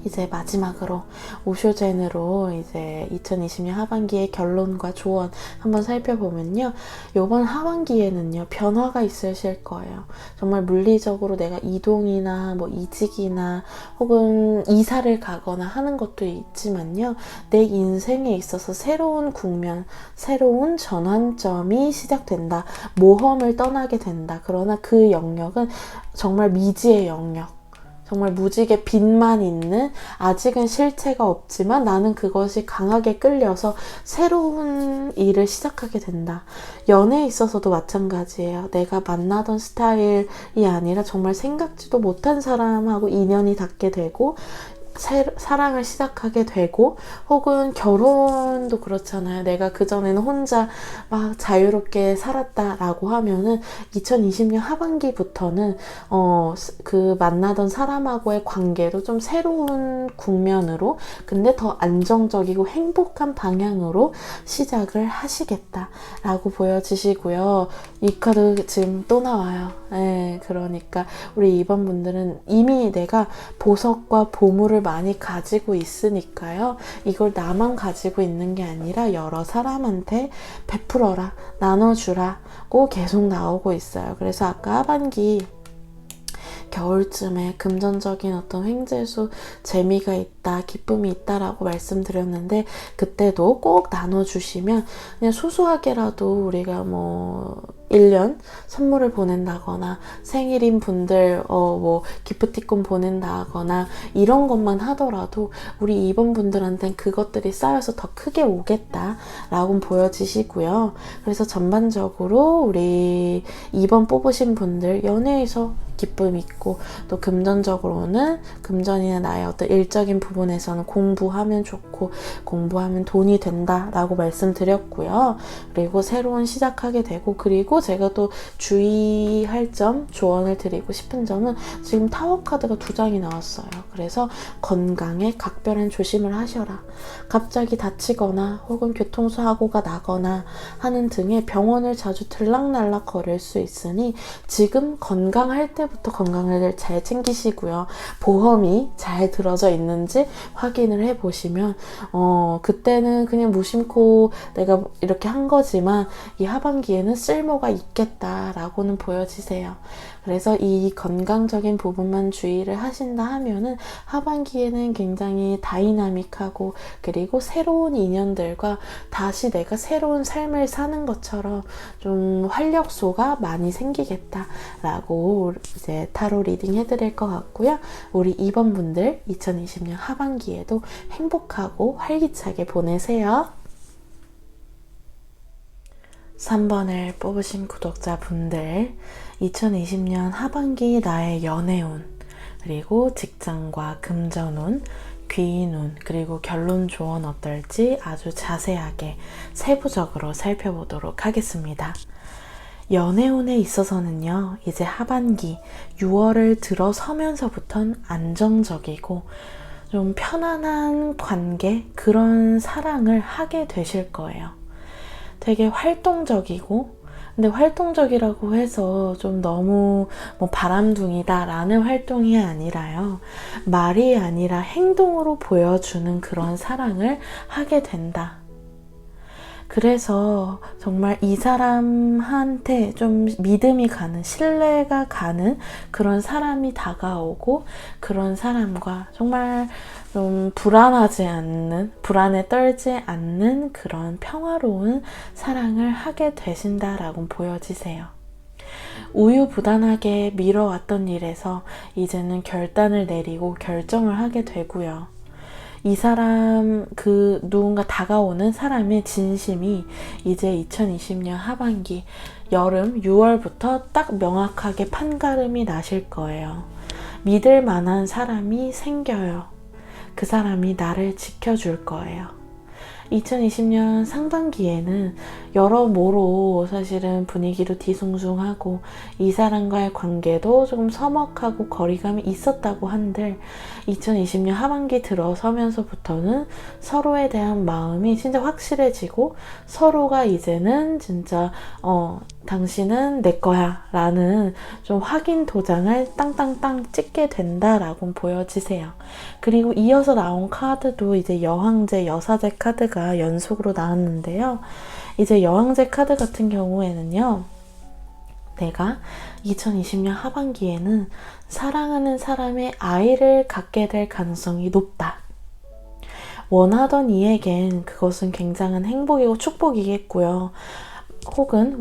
이제 마지막으로 오쇼젠으로 이제 2020년 하반기의 결론과 조언 한번 살펴보면요. 이번 하반기에는요, 변화가 있으실 거예요. 정말 물리적으로 내가 이동이나 뭐 이직이나 혹은 이사를 가거나 하는 것도 있지만요. 내 인생에 있어서 새로운 국면, 새로운 전환점이 시작된다. 모험을 떠나게 된다. 그러나 그 영역은 정말 미지의 영역. 정말 무지개 빛만 있는, 아직은 실체가 없지만 나는 그것이 강하게 끌려서 새로운 일을 시작하게 된다. 연애에 있어서도 마찬가지예요. 내가 만나던 스타일이 아니라 정말 생각지도 못한 사람하고 인연이 닿게 되고 사랑을 시작하게 되고, 혹은 결혼도 그렇잖아요. 내가 그전에는 혼자 막 자유롭게 살았다라고 하면은 2020년 하반기부터는 그 만나던 사람하고의 관계도 좀 새로운 국면으로, 근데 더 안정적이고 행복한 방향으로 시작을 하시겠다라고 보여지시고요. 이 카드 지금 또 나와요. 네, 그러니까 우리 2번 분들은 이미 내가 보석과 보물을 많이 가지고 있으니까요. 이걸 나만 가지고 있는 게 아니라 여러 사람한테 베풀어라, 나눠주라고 계속 나오고 있어요. 그래서 아까 하반기 겨울쯤에 금전적인 어떤 횡재수, 재미가 있다, 기쁨이 있다라고 말씀드렸는데, 그때도 꼭 나눠주시면 그냥 소소하게라도 우리가 뭐 1년 선물을 보낸다거나 생일인 분들 뭐 기프티콘 보낸다거나 이런 것만 하더라도 우리 2번 분들한테는 그것들이 쌓여서 더 크게 오겠다라고 보여지시고요. 그래서 전반적으로 우리 2번 뽑으신 분들 연애에서 기쁨 있고, 또 금전적으로는 금전이나 나의 어떤 일적인 부분에서는 공부하면 좋고 공부하면 돈이 된다라고 말씀드렸고요. 그리고 새로운 시작하게 되고, 그리고 제가 또 주의할 점, 조언을 드리고 싶은 점은 지금 타워 카드가 2장이 나왔어요. 그래서 건강에 각별한 조심을 하셔라. 갑자기 다치거나 혹은 교통사고가 나거나 하는 등의 병원을 자주 들락날락 거릴 수 있으니 지금 건강할 때부터 건강을 잘 챙기시고요. 보험이 잘 들어져 있는지 확인을 해보시면 그때는 그냥 무심코 내가 이렇게 한 거지만 이 하반기에는 쓸모가 있겠다라고는 보여지세요. 그래서 이 건강적인 부분만 주의를 하신다 하면은 하반기에는 굉장히 다이나믹하고, 그리고 새로운 인연들과 다시 내가 새로운 삶을 사는 것처럼 좀 활력소가 많이 생기겠다라고 이제 타로 리딩 해드릴 것 같고요. 우리 2번 분들 2020년 하반기에도 행복하고 활기차게 보내세요. 3번을 뽑으신 구독자분들, 2020년 하반기 나의 연애운, 그리고 직장과 금전운, 귀인운, 그리고 결론 조언 어떨지 아주 자세하게 세부적으로 살펴보도록 하겠습니다. 연애운에 있어서는요, 이제 하반기 6월을 들어서면서부터는 안정적이고 좀 편안한 관계, 그런 사랑을 하게 되실 거예요. 되게 활동적이고, 근데 활동적이라고 해서 좀 너무 뭐 바람둥이다 라는 활동이 아니라요. 말이 아니라 행동으로 보여주는 그런 사랑을 하게 된다. 그래서 정말 이 사람한테 좀 믿음이 가는, 신뢰가 가는 그런 사람이 다가오고, 그런 사람과 정말 좀 불안하지 않는, 불안에 떨지 않는 그런 평화로운 사랑을 하게 되신다라고 보여지세요. 우유부단하게 미뤄왔던 일에서 이제는 결단을 내리고 결정을 하게 되고요. 이 사람, 그 누군가 다가오는 사람의 진심이 이제 2020년 하반기 여름 6월부터 딱 명확하게 판가름이 나실 거예요. 믿을 만한 사람이 생겨요. 그 사람이 나를 지켜줄 거예요. 2020년 상반기에는 여러모로 사실은 분위기도 뒤숭숭하고 이 사람과의 관계도 조금 서먹하고 거리감이 있었다고 한들 2020년 하반기 들어서면서부터는 서로에 대한 마음이 진짜 확실해지고 서로가 이제는 진짜 당신은 내 거야 라는 좀 확인 도장을 땅땅땅 찍게 된다라고 보여지세요. 그리고 이어서 나온 카드도 이제 여황제, 여사제 카드가 연속으로 나왔는데요. 이제 여황제 카드 같은 경우에는요. 내가 2020년 하반기에는 사랑하는 사람의 아이를 갖게 될 가능성이 높다. 원하던 이에겐 그것은 굉장한 행복이고 축복이겠고요. 혹은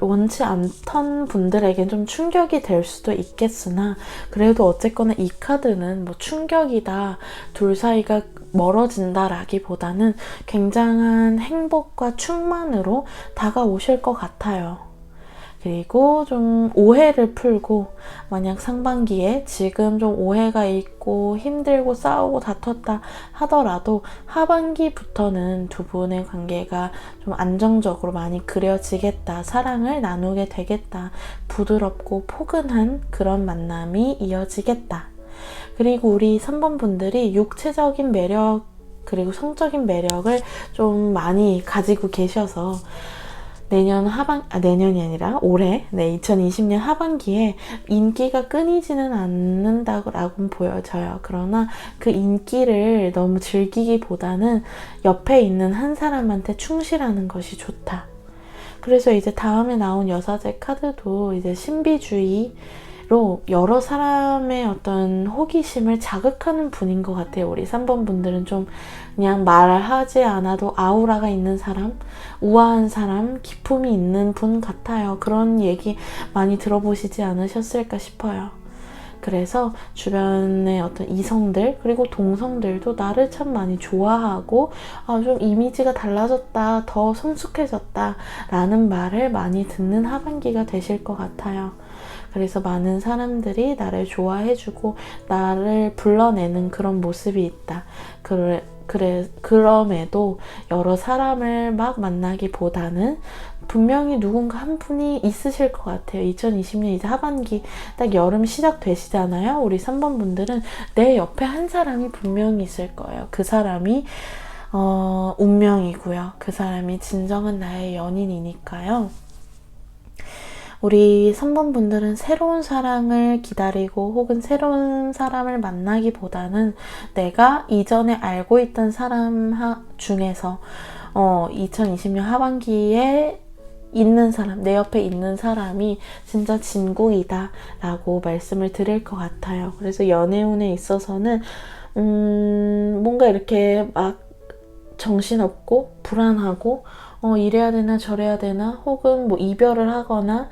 원치 않던 분들에겐 좀 충격이 될 수도 있겠으나 그래도 어쨌거나 이 카드는 뭐 충격이다, 둘 사이가 멀어진다 라기보다는 굉장한 행복과 충만으로 다가오실 것 같아요. 그리고 좀 오해를 풀고 만약 상반기에 지금 좀 오해가 있고 힘들고 싸우고 다퉜다 하더라도 하반기부터는 두 분의 관계가 좀 안정적으로 많이 그려지겠다. 사랑을 나누게 되겠다. 부드럽고 포근한 그런 만남이 이어지겠다. 그리고 우리 3번 분들이 육체적인 매력 그리고 성적인 매력을 좀 많이 가지고 계셔서 내년이 아니라 올해, 2020년 하반기에 인기가 끊이지는 않는다고 보여져요. 그러나 그 인기를 너무 즐기기보다는 옆에 있는 한 사람한테 충실하는 것이 좋다. 그래서 이제 다음에 나온 여사제 카드도 이제 신비주의로 여러 사람의 어떤 호기심을 자극하는 분인 것 같아요. 우리 3번 분들은 좀 그냥 말하지 않아도 아우라가 있는 사람, 우아한 사람, 기품이 있는 분 같아요. 그런 얘기 많이 들어보시지 않으셨을까 싶어요. 그래서 주변의 어떤 이성들 그리고 동성들도 나를 참 많이 좋아하고 좀 이미지가 달라졌다, 더 성숙해졌다 라는 말을 많이 듣는 하반기가 되실 것 같아요. 그래서 많은 사람들이 나를 좋아해주고 나를 불러내는 그런 모습이 있다. 그럼에도 여러 사람을 막 만나기보다는 분명히 누군가 한 분이 있으실 것 같아요. 2020년 이제 하반기 딱 여름 시작되시잖아요. 우리 3번 분들은 내 옆에 한 사람이 분명히 있을 거예요. 그 사람이 운명이고요. 그 사람이 진정한 나의 연인이니까요. 우리 3번 분들은 새로운 사랑을 기다리고 혹은 새로운 사람을 만나기보다는 내가 이전에 알고 있던 사람 중에서 2020년 하반기에 있는 사람, 내 옆에 있는 사람이 진짜 진국이다 라고 말씀을 드릴 것 같아요. 그래서 연애운에 있어서는 뭔가 이렇게 막 정신없고 불안하고 이래야 되나 저래야 되나 혹은 뭐 이별을 하거나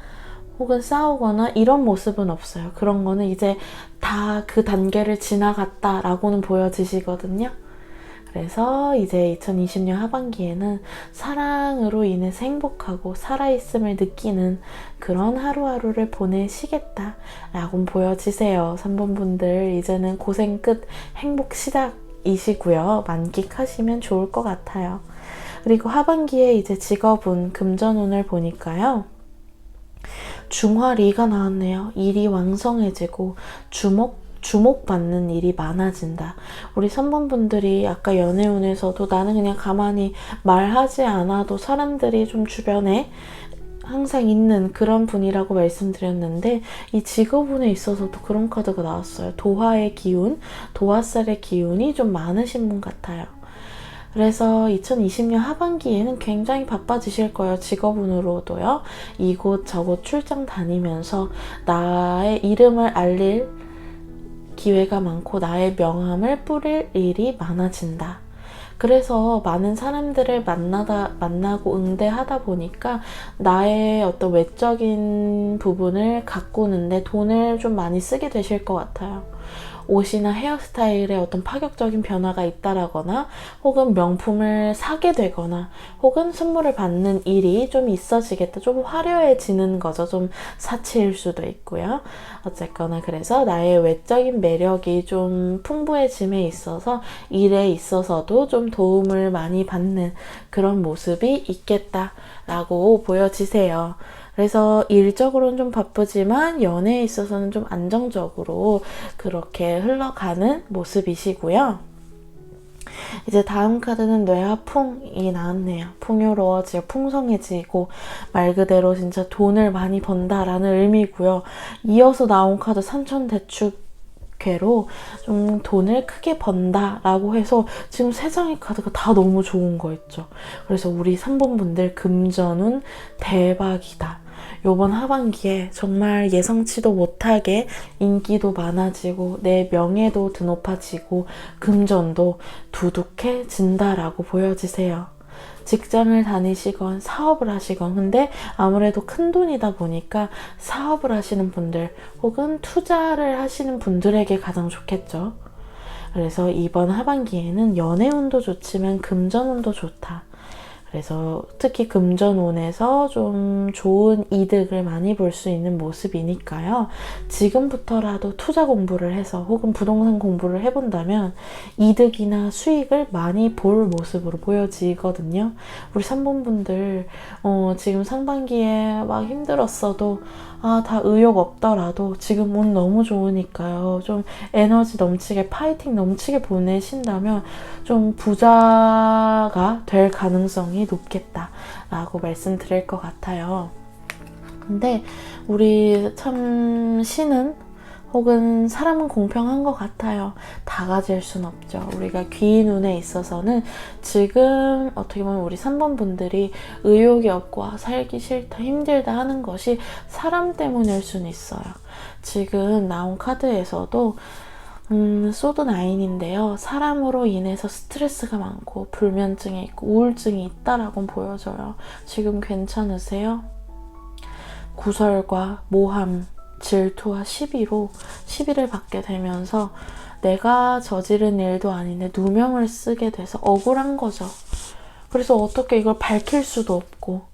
혹은 싸우거나 이런 모습은 없어요. 그런 거는 이제 다 그 단계를 지나갔다라고는 보여지시거든요. 그래서 이제 2020년 하반기에는 사랑으로 인해서 행복하고 살아있음을 느끼는 그런 하루하루를 보내시겠다라고 보여지세요. 3번 분들 이제는 고생 끝 행복 시작이시고요. 만끽하시면 좋을 것 같아요. 그리고 하반기에 이제 직업운 금전운을 보니까요. 중화리가 나왔네요. 일이 왕성해지고 주목받는 일이 많아진다. 우리 3번 분들이 아까 연애운에서도 나는 그냥 가만히 말하지 않아도 사람들이 좀 주변에 항상 있는 그런 분이라고 말씀드렸는데 이 직업운에 있어서도 그런 카드가 나왔어요. 도화의 기운, 도화살의 기운이 좀 많으신 분 같아요. 그래서 2020년 하반기에는 굉장히 바빠지실 거예요. 직업운으로도요. 이곳 저곳 출장 다니면서 나의 이름을 알릴 기회가 많고 나의 명함을 뿌릴 일이 많아진다. 그래서 많은 사람들을 만나고 응대하다 보니까 나의 어떤 외적인 부분을 가꾸는데 돈을 좀 많이 쓰게 되실 것 같아요. 옷이나 헤어스타일에 어떤 파격적인 변화가 있다라거나 혹은 명품을 사게 되거나 혹은 선물을 받는 일이 좀 있어지겠다. 좀 화려해지는 거죠. 좀 사치일 수도 있고요. 어쨌거나 그래서 나의 외적인 매력이 좀 풍부해짐에 있어서 일에 있어서도 좀 도움을 많이 받는 그런 모습이 있겠다라고 보여지세요. 그래서 일적으로는 좀 바쁘지만 연애에 있어서는 좀 안정적으로 그렇게 흘러가는 모습이시고요. 이제 다음 카드는 뇌하풍이 나왔네요. 풍요로워지고 풍성해지고 말 그대로 진짜 돈을 많이 번다라는 의미고요. 이어서 나온 카드 산천대축괴로 좀 돈을 크게 번다라고 해서 지금 세 장의 카드가 다 너무 좋은 거 있죠. 그래서 우리 3번 분들 금전운 대박이다. 요번 하반기에 정말 예상치도 못하게 인기도 많아지고 내 명예도 드높아지고 금전도 두둑해진다라고 보여지세요. 직장을 다니시건 사업을 하시건 근데 아무래도 큰 돈이다 보니까 사업을 하시는 분들 혹은 투자를 하시는 분들에게 가장 좋겠죠. 그래서 이번 하반기에는 연애운도 좋지만 금전운도 좋다. 그래서 특히 금전운에서 좀 좋은 이득을 많이 볼 수 있는 모습이니까요. 지금부터라도 투자 공부를 해서 혹은 부동산 공부를 해본다면 이득이나 수익을 많이 볼 모습으로 보여지거든요. 우리 3번 분들 지금 상반기에 막 힘들었어도 다 의욕 없더라도 지금 운 너무 좋으니까요. 좀 에너지 넘치게 파이팅 넘치게 보내신다면 좀 부자가 될 가능성이 높겠다라고 말씀드릴 것 같아요. 근데 우리 참 신은 혹은 사람은 공평한 것 같아요. 다 가질 순 없죠. 우리가 귀인 운에 있어서는 지금 어떻게 보면 우리 3번 분들이 의욕이 없고 살기 싫다 힘들다 하는 것이 사람 때문일 수는 있어요. 지금 나온 카드에서도 소드 9인데요. 사람으로 인해서 스트레스가 많고 불면증이 있고 우울증이 있다라고 보여져요. 지금 괜찮으세요? 구설과 모함, 질투와 시비를 받게 되면서 내가 저지른 일도 아닌데 누명을 쓰게 돼서 억울한 거죠. 그래서 어떻게 이걸 밝힐 수도 없고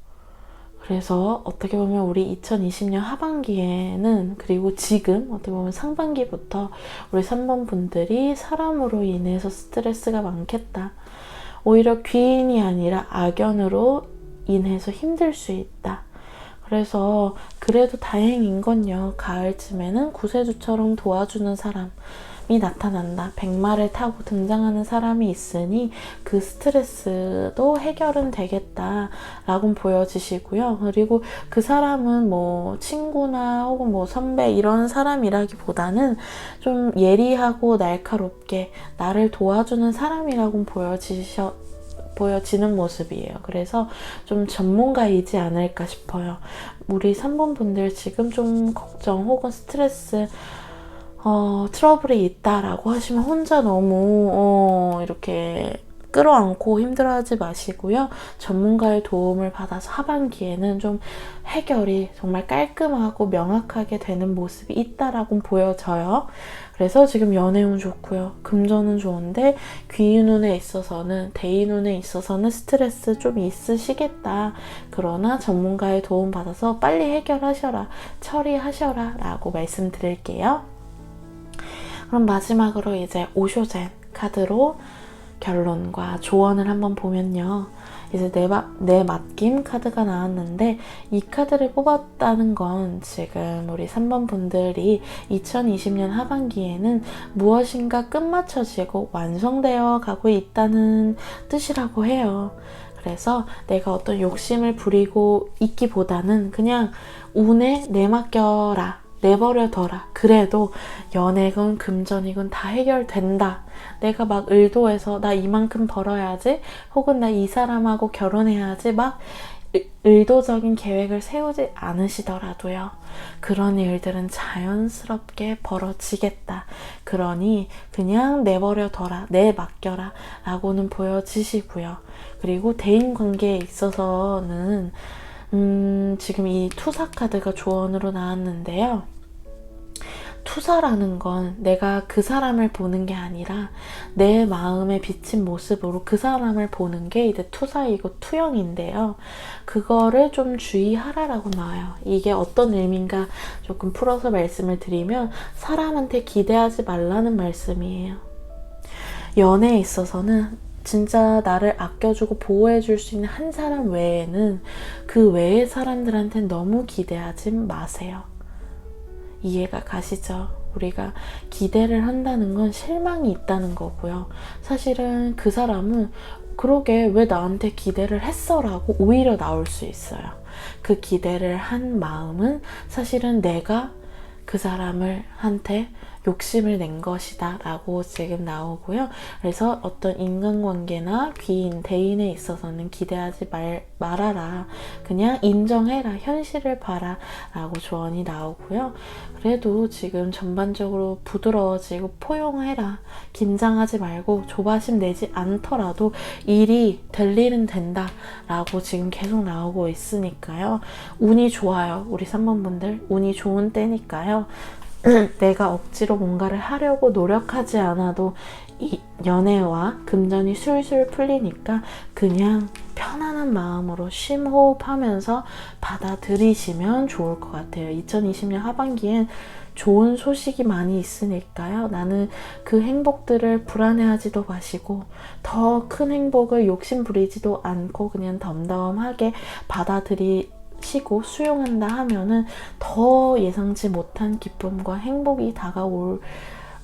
그래서 어떻게 보면 우리 2020년 하반기에는 그리고 지금 어떻게 보면 상반기부터 우리 3번 분들이 사람으로 인해서 스트레스가 많겠다. 오히려 귀인이 아니라 악연으로 인해서 힘들 수 있다. 그래서 그래도 다행인 건요. 가을쯤에는 구세주처럼 도와주는 사람이 나타난다. 백마를 타고 등장하는 사람이 있으니 그 스트레스도 해결은 되겠다라고 보여지시고요. 그리고 그 사람은 뭐 친구나 혹은 뭐 선배 이런 사람이라기보다는 좀 예리하고 날카롭게 나를 도와주는 사람이라고 보여지는 모습이에요. 그래서 좀 전문가이지 않을까 싶어요. 우리 3번 분들 지금 좀 걱정 혹은 스트레스 트러블이 있다라고 하시면 혼자 너무 이렇게 끌어안고 힘들어하지 마시고요. 전문가의 도움을 받아서 하반기에는 좀 해결이 정말 깔끔하고 명확하게 되는 모습이 있다라고 보여져요. 그래서 지금 연애운 좋고요. 금전은 좋은데 귀인운에 있어서는 대인운에 있어서는 스트레스 좀 있으시겠다. 그러나 전문가의 도움 받아서 빨리 해결하셔라. 처리하셔라 라고 말씀드릴게요. 그럼 마지막으로 이제 오쇼젠 카드로 결론과 조언을 한번 보면요. 이제 내 맡김 카드가 나왔는데 이 카드를 뽑았다는 건 지금 우리 3번 분들이 2020년 하반기에는 무엇인가 끝마쳐지고 완성되어 가고 있다는 뜻이라고 해요. 그래서 내가 어떤 욕심을 부리고 있기보다는 그냥 운에 내맡겨라. 내버려둬라. 그래도 연애건 금전이건 다 해결된다. 내가 막 의도해서 나 이만큼 벌어야지 혹은 나 이 사람하고 결혼해야지 막 의도적인 계획을 세우지 않으시더라도요. 그런 일들은 자연스럽게 벌어지겠다. 그러니 그냥 내버려둬라. 내맡겨라 라고는 보여지시고요. 그리고 대인관계에 있어서는 지금 이 투사 카드가 조언으로 나왔는데요. 투사라는 건 내가 그 사람을 보는 게 아니라 내 마음에 비친 모습으로 그 사람을 보는 게 이제 투사이고 투영인데요. 그거를 좀 주의하라라고 나와요. 이게 어떤 의미인가 조금 풀어서 말씀을 드리면 사람한테 기대하지 말라는 말씀이에요. 연애에 있어서는 진짜 나를 아껴주고 보호해줄 수 있는 한 사람 외에는 그 외의 사람들한테 너무 기대하지 마세요. 이해가 가시죠? 우리가 기대를 한다는 건 실망이 있다는 거고요. 사실은 그 사람은 그러게 왜 나한테 기대를 했어? 라고 오히려 나올 수 있어요. 그 기대를 한 마음은 사실은 내가 그 사람을 한테 욕심을 낸 것이다 라고 지금 나오고요. 그래서 어떤 인간관계나 귀인, 대인에 있어서는 기대하지 말아라. 그냥 인정해라. 현실을 봐라 라고 조언이 나오고요. 그래도 지금 전반적으로 부드러워지고 포용해라. 긴장하지 말고 조바심 내지 않더라도 일이 될 일은 된다 라고 지금 계속 나오고 있으니까요. 운이 좋아요. 우리 3번 분들 운이 좋은 때니까요. 내가 억지로 뭔가를 하려고 노력하지 않아도 이 연애와 금전이 술술 풀리니까 그냥 편안한 마음으로 쉼호흡하면서 받아들이시면 좋을 것 같아요. 2020년 하반기엔 좋은 소식이 많이 있으니까요. 나는 그 행복들을 불안해하지도 마시고 더 큰 행복을 욕심 부리지도 않고 그냥 덤덤하게 받아들이시고 수용한다 하면은 더 예상치 못한 기쁨과 행복이 다가올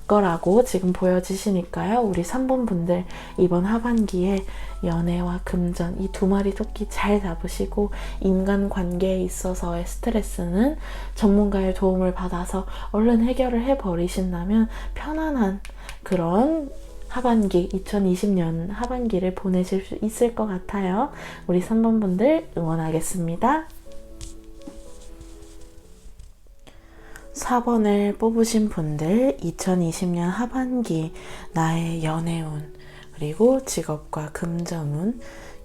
거라고 지금 보여지시니까요. 우리 3번 분들 이번 하반기에 연애와 금전 이 두 마리 토끼 잘 잡으시고 인간관계에 있어서의 스트레스는 전문가의 도움을 받아서 얼른 해결을 해버리신다면 편안한 그런 하반기, 2020년 하반기를 보내실 수 있을 것 같아요. 우리 3번 분들 응원하겠습니다. 4번을 뽑으신 분들 2020년 하반기 나의 연애운 그리고 직업과 금전운,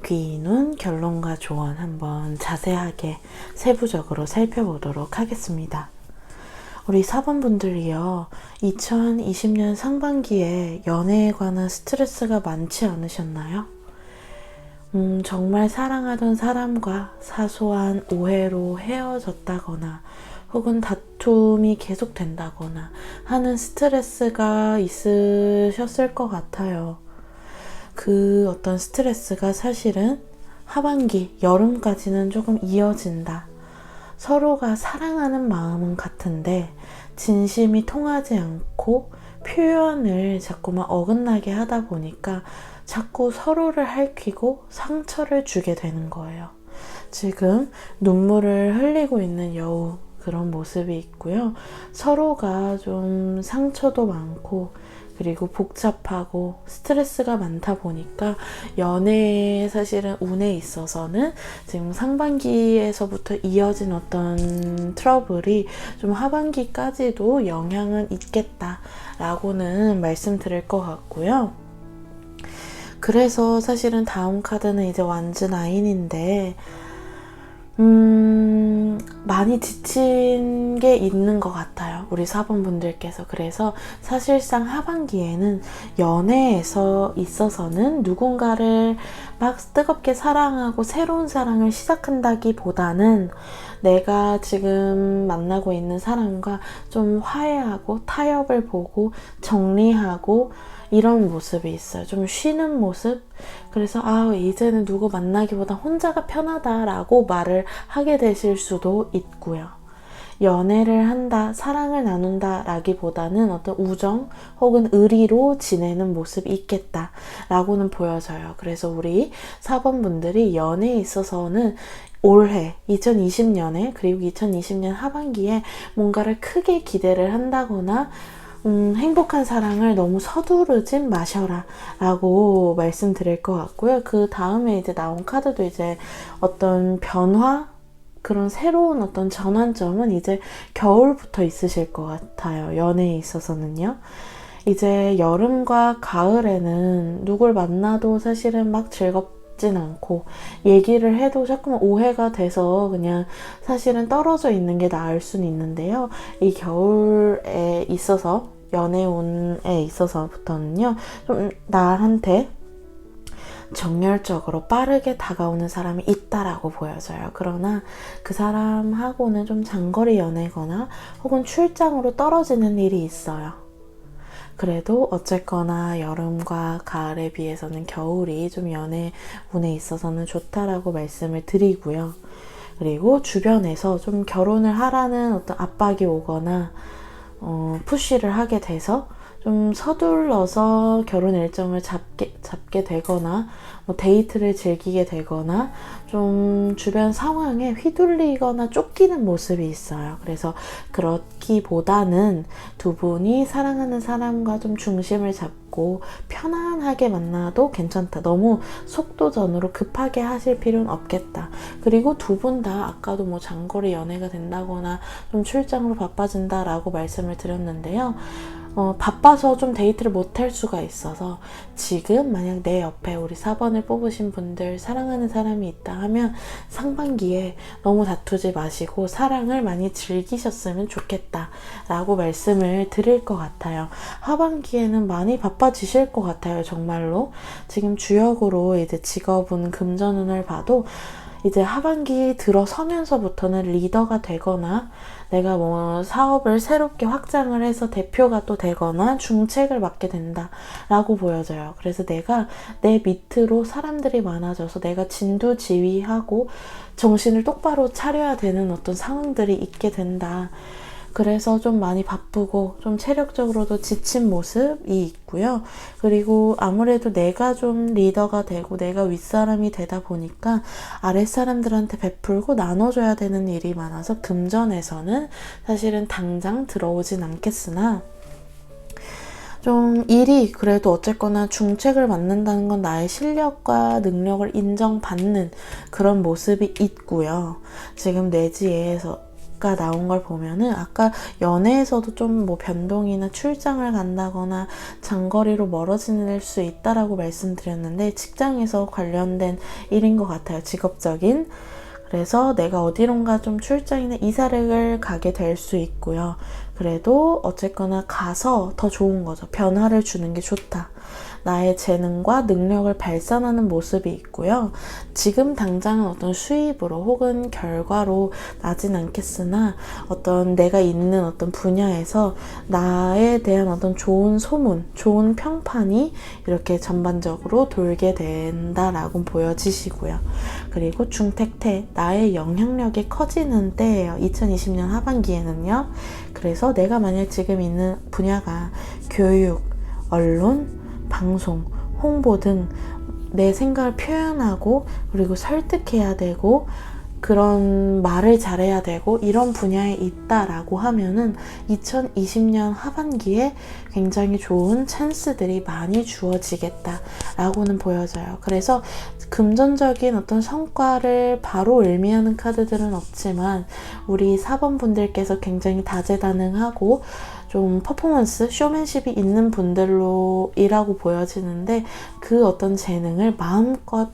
귀인운, 결론과 조언 한번 자세하게 세부적으로 살펴보도록 하겠습니다. 우리 4번 분들이요. 2020년 상반기에 연애에 관한 스트레스가 많지 않으셨나요? 정말 사랑하던 사람과 사소한 오해로 헤어졌다거나 혹은 다툼이 계속된다거나 하는 스트레스가 있으셨을 것 같아요. 그 어떤 스트레스가 사실은 하반기, 여름까지는 조금 이어진다. 서로가 사랑하는 마음은 같은데 진심이 통하지 않고 표현을 자꾸만 어긋나게 하다 보니까 자꾸 서로를 핥히고 상처를 주게 되는 거예요. 지금 눈물을 흘리고 있는 여우 그런 모습이 있고요. 서로가 좀 상처도 많고 그리고 복잡하고 스트레스가 많다 보니까 연애에 사실은 운에 있어서는 지금 상반기에서부터 이어진 어떤 트러블이 좀 하반기까지도 영향은 있겠다라고는 말씀드릴 것 같고요. 그래서 사실은 다음 카드는 이제 완즈 9인데 많이 지친 게 있는 것 같아요. 우리 4번 분들께서. 그래서 사실상 하반기에는 연애에서 있어서는 누군가를 막 뜨겁게 사랑하고 새로운 사랑을 시작한다기보다는 내가 지금 만나고 있는 사람과 좀 화해하고 타협을 보고 정리하고 이런 모습이 있어요. 좀 쉬는 모습. 그래서 이제는 누구 만나기보다 혼자가 편하다라고 말을 하게 되실 수도 있고요. 연애를 한다, 사랑을 나눈다 라기보다는 어떤 우정 혹은 의리로 지내는 모습이 있겠다 라고는 보여져요. 그래서 우리 4번 분들이 연애에 있어서는 올해 2020년에 그리고 2020년 하반기에 뭔가를 크게 기대를 한다거나 행복한 사랑을 너무 서두르지 마셔라 라고 말씀드릴 것 같고요. 그 다음에 이제 나온 카드도 이제 어떤 변화? 그런 새로운 어떤 전환점은 이제 겨울부터 있으실 것 같아요. 연애에 있어서는요. 이제 여름과 가을에는 누굴 만나도 사실은 막 있진 않고, 얘기를 해도 자꾸만 오해가 돼서 그냥 사실은 떨어져 있는 게 나을 수는 있는데요. 이 겨울에 있어서, 연애운에 있어서부터는요, 좀 나한테 정열적으로 빠르게 다가오는 사람이 있다라고 보여져요. 그러나 그 사람하고는 좀 장거리 연애거나 혹은 출장으로 떨어지는 일이 있어요. 그래도 어쨌거나 여름과 가을에 비해서는 겨울이 좀 연애 운에 있어서는 좋다라고 말씀을 드리고요. 그리고 주변에서 좀 결혼을 하라는 어떤 압박이 오거나 푸시를 하게 돼서 좀 서둘러서 결혼 일정을 잡게 되거나 뭐 데이트를 즐기게 되거나 좀 주변 상황에 휘둘리거나 쫓기는 모습이 있어요. 그래서 그렇기보다는 두 분이 사랑하는 사람과 좀 중심을 잡고 편안하게 만나도 괜찮다. 너무 속도전으로 급하게 하실 필요는 없겠다. 그리고 두 분 다 아까도 뭐 장거리 연애가 된다거나 좀 출장으로 바빠진다라고 말씀을 드렸는데요. 바빠서 좀 데이트를 못할 수가 있어서 지금 만약 내 옆에 우리 4번을 뽑으신 분들 사랑하는 사람이 있다 하면 상반기에 너무 다투지 마시고 사랑을 많이 즐기셨으면 좋겠다 라고 말씀을 드릴 것 같아요. 하반기에는 많이 바빠지실 것 같아요. 정말로 지금 주역으로 이제 직업은 금전운을 봐도 이제 하반기 들어서면서부터는 리더가 되거나 내가 뭐 사업을 새롭게 확장을 해서 대표가 또 되거나 중책을 맡게 된다라고 보여져요. 그래서 내가 내 밑으로 사람들이 많아져서 내가 진두지휘하고 정신을 똑바로 차려야 되는 어떤 상황들이 있게 된다. 그래서 좀 많이 바쁘고 좀 체력적으로도 지친 모습이 있고요. 그리고 아무래도 내가 좀 리더가 되고 내가 윗사람이 되다 보니까 아랫사람들한테 베풀고 나눠줘야 되는 일이 많아서 금전에서는 사실은 당장 들어오진 않겠으나 좀 일이 그래도 어쨌거나 중책을 맡는다는 건 나의 실력과 능력을 인정받는 그런 모습이 있고요. 지금 내지에서 가 나온 걸 보면은 아까 연애에서도 좀 뭐 변동이나 출장을 간다거나 장거리로 멀어질 수 있다라고 말씀드렸는데 직장에서 관련된 일인 것 같아요. 직업적인. 그래서 내가 어디론가 좀 출장이나 이사를 가게 될 수 있고요. 그래도 어쨌거나 가서 더 좋은 거죠. 변화를 주는 게 좋다. 나의 재능과 능력을 발산하는 모습이 있고요. 지금 당장은 어떤 수입으로 혹은 결과로 나진 않겠으나 어떤 내가 있는 어떤 분야에서 나에 대한 어떤 좋은 소문, 좋은 평판이 이렇게 전반적으로 돌게 된다라고 보여지시고요. 그리고 중택태, 나의 영향력이 커지는 때예요. 2020년 하반기에는요. 그래서 내가 만약 지금 있는 분야가 교육, 언론, 방송, 홍보 등 내 생각을 표현하고 그리고 설득해야 되고 그런 말을 잘해야 되고 이런 분야에 있다라고 하면은 2020년 하반기에 굉장히 좋은 찬스들이 많이 주어지겠다라고는 보여져요. 그래서 금전적인 어떤 성과를 바로 의미하는 카드들은 없지만 우리 4번 분들께서 굉장히 다재다능하고 좀 퍼포먼스, 쇼맨십이 있는 분들로 이라고 보여지는데 그 어떤 재능을 마음껏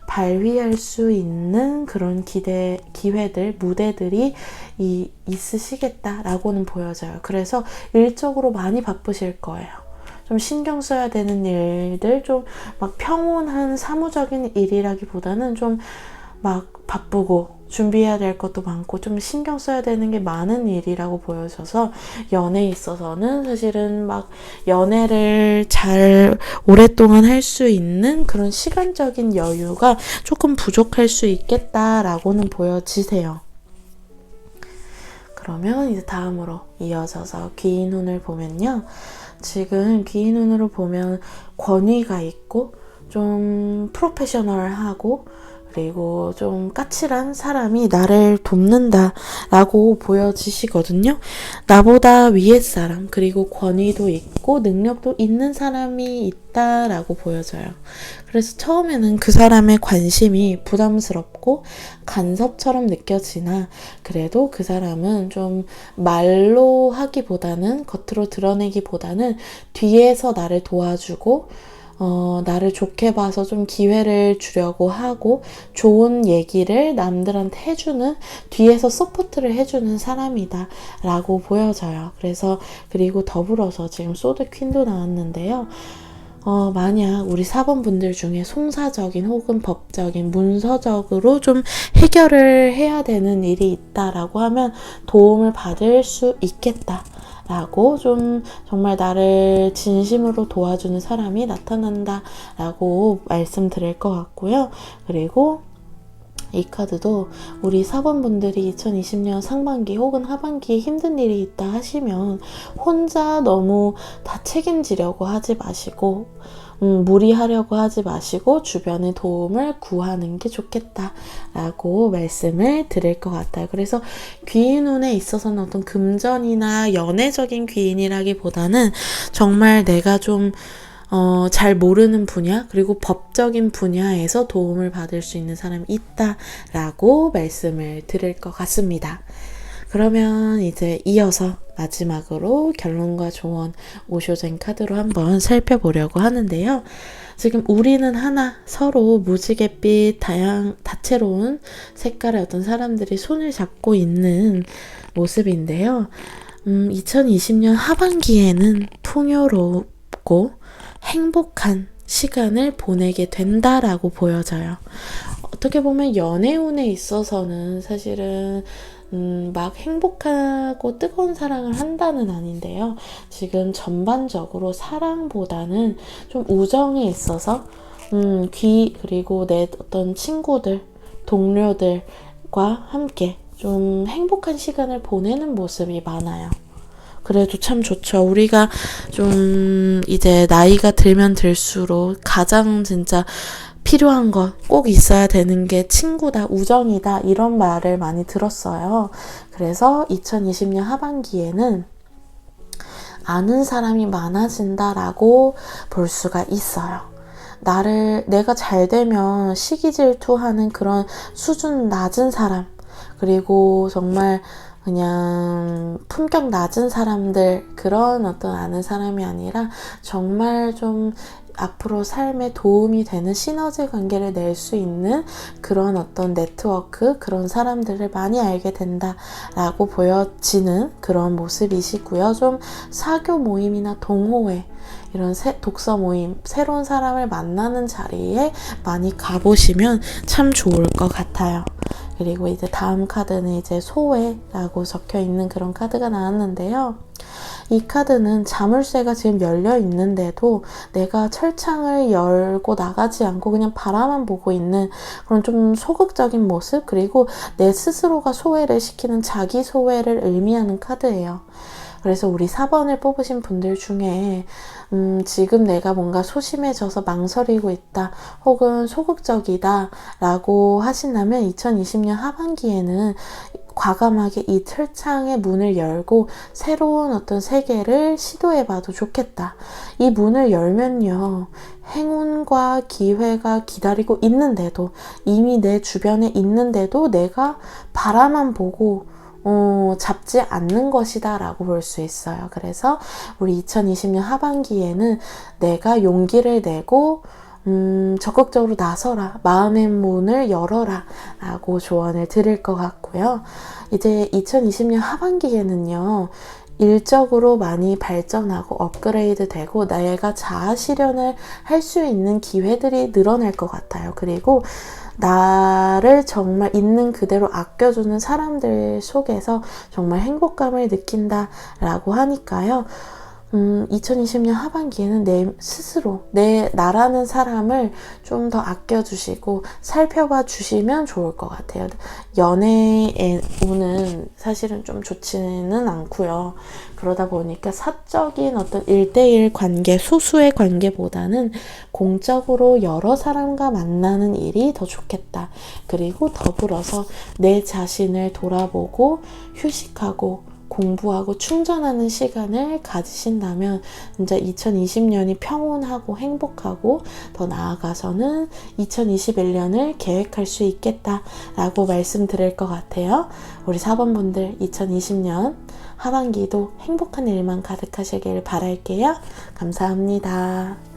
발휘할 수 있는 그런 기회들, 무대들이 있으시겠다라고는 보여져요. 그래서 일적으로 많이 바쁘실 거예요. 좀 신경 써야 되는 일들, 좀 막 평온한 사무적인 일이라기보다는 좀 막 바쁘고 준비해야 될 것도 많고 좀 신경 써야 되는 게 많은 일이라고 보여져서 연애에 있어서는 사실은 막 연애를 잘 오랫동안 할 수 있는 그런 시간적인 여유가 조금 부족할 수 있겠다라고는 보여지세요. 그러면 이제 다음으로 이어져서 귀인운을 보면요. 지금 귀인운으로 보면 권위가 있고 좀 프로페셔널하고 그리고 좀 까칠한 사람이 나를 돕는다라고 보여지시거든요. 나보다 위에 사람, 그리고 권위도 있고 능력도 있는 사람이 있다라고 보여져요. 그래서 처음에는 그 사람의 관심이 부담스럽고 간섭처럼 느껴지나 그래도 그 사람은 좀 말로 하기보다는 겉으로 드러내기보다는 뒤에서 나를 도와주고 나를 좋게 봐서 좀 기회를 주려고 하고 좋은 얘기를 남들한테 해주는, 뒤에서 서포트를 해주는 사람이다 라고 보여져요. 그래서 그리고 더불어서 지금 소드 퀸도 나왔는데요. 만약 우리 4번 분들 중에 송사적인 혹은 법적인 문서적으로 좀 해결을 해야 되는 일이 있다라고 하면 도움을 받을 수 있겠다 라고, 좀 정말 나를 진심으로 도와주는 사람이 나타난다 라고 말씀드릴 것 같고요. 그리고 이 카드도 우리 4번 분들이 2020년 상반기 혹은 하반기에 힘든 일이 있다 하시면 혼자 너무 다 책임지려고 하지 마시고 무리하려고 하지 마시고 주변의 도움을 구하는 게 좋겠다라고 말씀을 드릴 것 같아요. 그래서 귀인운에 있어서는 어떤 금전이나 연애적인 귀인이라기보다는 정말 내가 좀 잘 모르는 분야, 그리고 법적인 분야에서 도움을 받을 수 있는 사람이 있다라고 말씀을 드릴 것 같습니다. 그러면 이제 이어서 마지막으로 결론과 조언 오쇼젠 카드로 한번 살펴보려고 하는데요. 지금 우리는 하나, 서로 무지갯빛 다채로운 색깔의 어떤 사람들이 손을 잡고 있는 모습인데요. 2020년 하반기에는 풍요롭고 행복한 시간을 보내게 된다라고 보여져요. 어떻게 보면 연애운에 있어서는 사실은 막 행복하고 뜨거운 사랑을 한다는 아닌데요. 지금 전반적으로 사랑보다는 좀 우정에 있어서 그리고 내 어떤 친구들, 동료들과 함께 좀 행복한 시간을 보내는 모습이 많아요. 그래도 참 좋죠. 우리가 좀 이제 나이가 들면 들수록 가장 진짜 필요한 것, 꼭 있어야 되는 게 친구다, 우정이다, 이런 말을 많이 들었어요. 그래서 2020년 하반기에는 아는 사람이 많아진다라고 볼 수가 있어요. 내가 잘 되면 시기 질투하는 그런 수준 낮은 사람, 그리고 정말 그냥 품격 낮은 사람들, 그런 어떤 아는 사람이 아니라 정말 좀 앞으로 삶에 도움이 되는 시너지 관계를 낼 수 있는 그런 어떤 네트워크, 그런 사람들을 많이 알게 된다라고 보여지는 그런 모습이시고요. 좀 사교 모임이나 동호회, 이런 독서 모임, 새로운 사람을 만나는 자리에 많이 가보시면 참 좋을 것 같아요. 그리고 이제 다음 카드는 이제 소외라고 적혀 있는 그런 카드가 나왔는데요. 이 카드는 자물쇠가 지금 열려 있는데도 내가 철창을 열고 나가지 않고 그냥 바라만 보고 있는 그런 좀 소극적인 모습, 그리고 내 스스로가 소외를 시키는 자기 소외를 의미하는 카드예요. 그래서 우리 4번을 뽑으신 분들 중에 지금 내가 뭔가 소심해져서 망설이고 있다, 혹은 소극적이다 라고 하신다면 2020년 하반기에는 과감하게 이 철창의 문을 열고 새로운 어떤 세계를 시도해봐도 좋겠다. 이 문을 열면요, 행운과 기회가 기다리고 있는데도, 이미 내 주변에 있는데도 내가 바라만 보고 잡지 않는 것이다 라고 볼 수 있어요. 그래서 우리 2020년 하반기에는 내가 용기를 내고 적극적으로 나서라, 마음의 문을 열어라 라고 조언을 드릴 것 같고요. 이제 2020년 하반기에는요, 일적으로 많이 발전하고 업그레이드 되고 내가 자아 실현을 할 수 있는 기회들이 늘어날 것 같아요. 그리고 나를 정말 있는 그대로 아껴주는 사람들 속에서 정말 행복감을 느낀다라고 하니까요. 2020년 하반기에는 내 스스로, 나라는 사람을 좀 더 아껴주시고 살펴봐 주시면 좋을 것 같아요. 연애의 운은 사실은 좀 좋지는 않고요. 그러다 보니까 사적인 어떤 1대1 관계, 소수의 관계보다는 공적으로 여러 사람과 만나는 일이 더 좋겠다. 그리고 더불어서 내 자신을 돌아보고 휴식하고 공부하고 충전하는 시간을 가지신다면 이제 2020년이 평온하고 행복하고 더 나아가서는 2021년을 계획할 수 있겠다라고 말씀드릴 것 같아요. 우리 4번 분들 2020년 하반기도 행복한 일만 가득하시길 바랄게요. 감사합니다.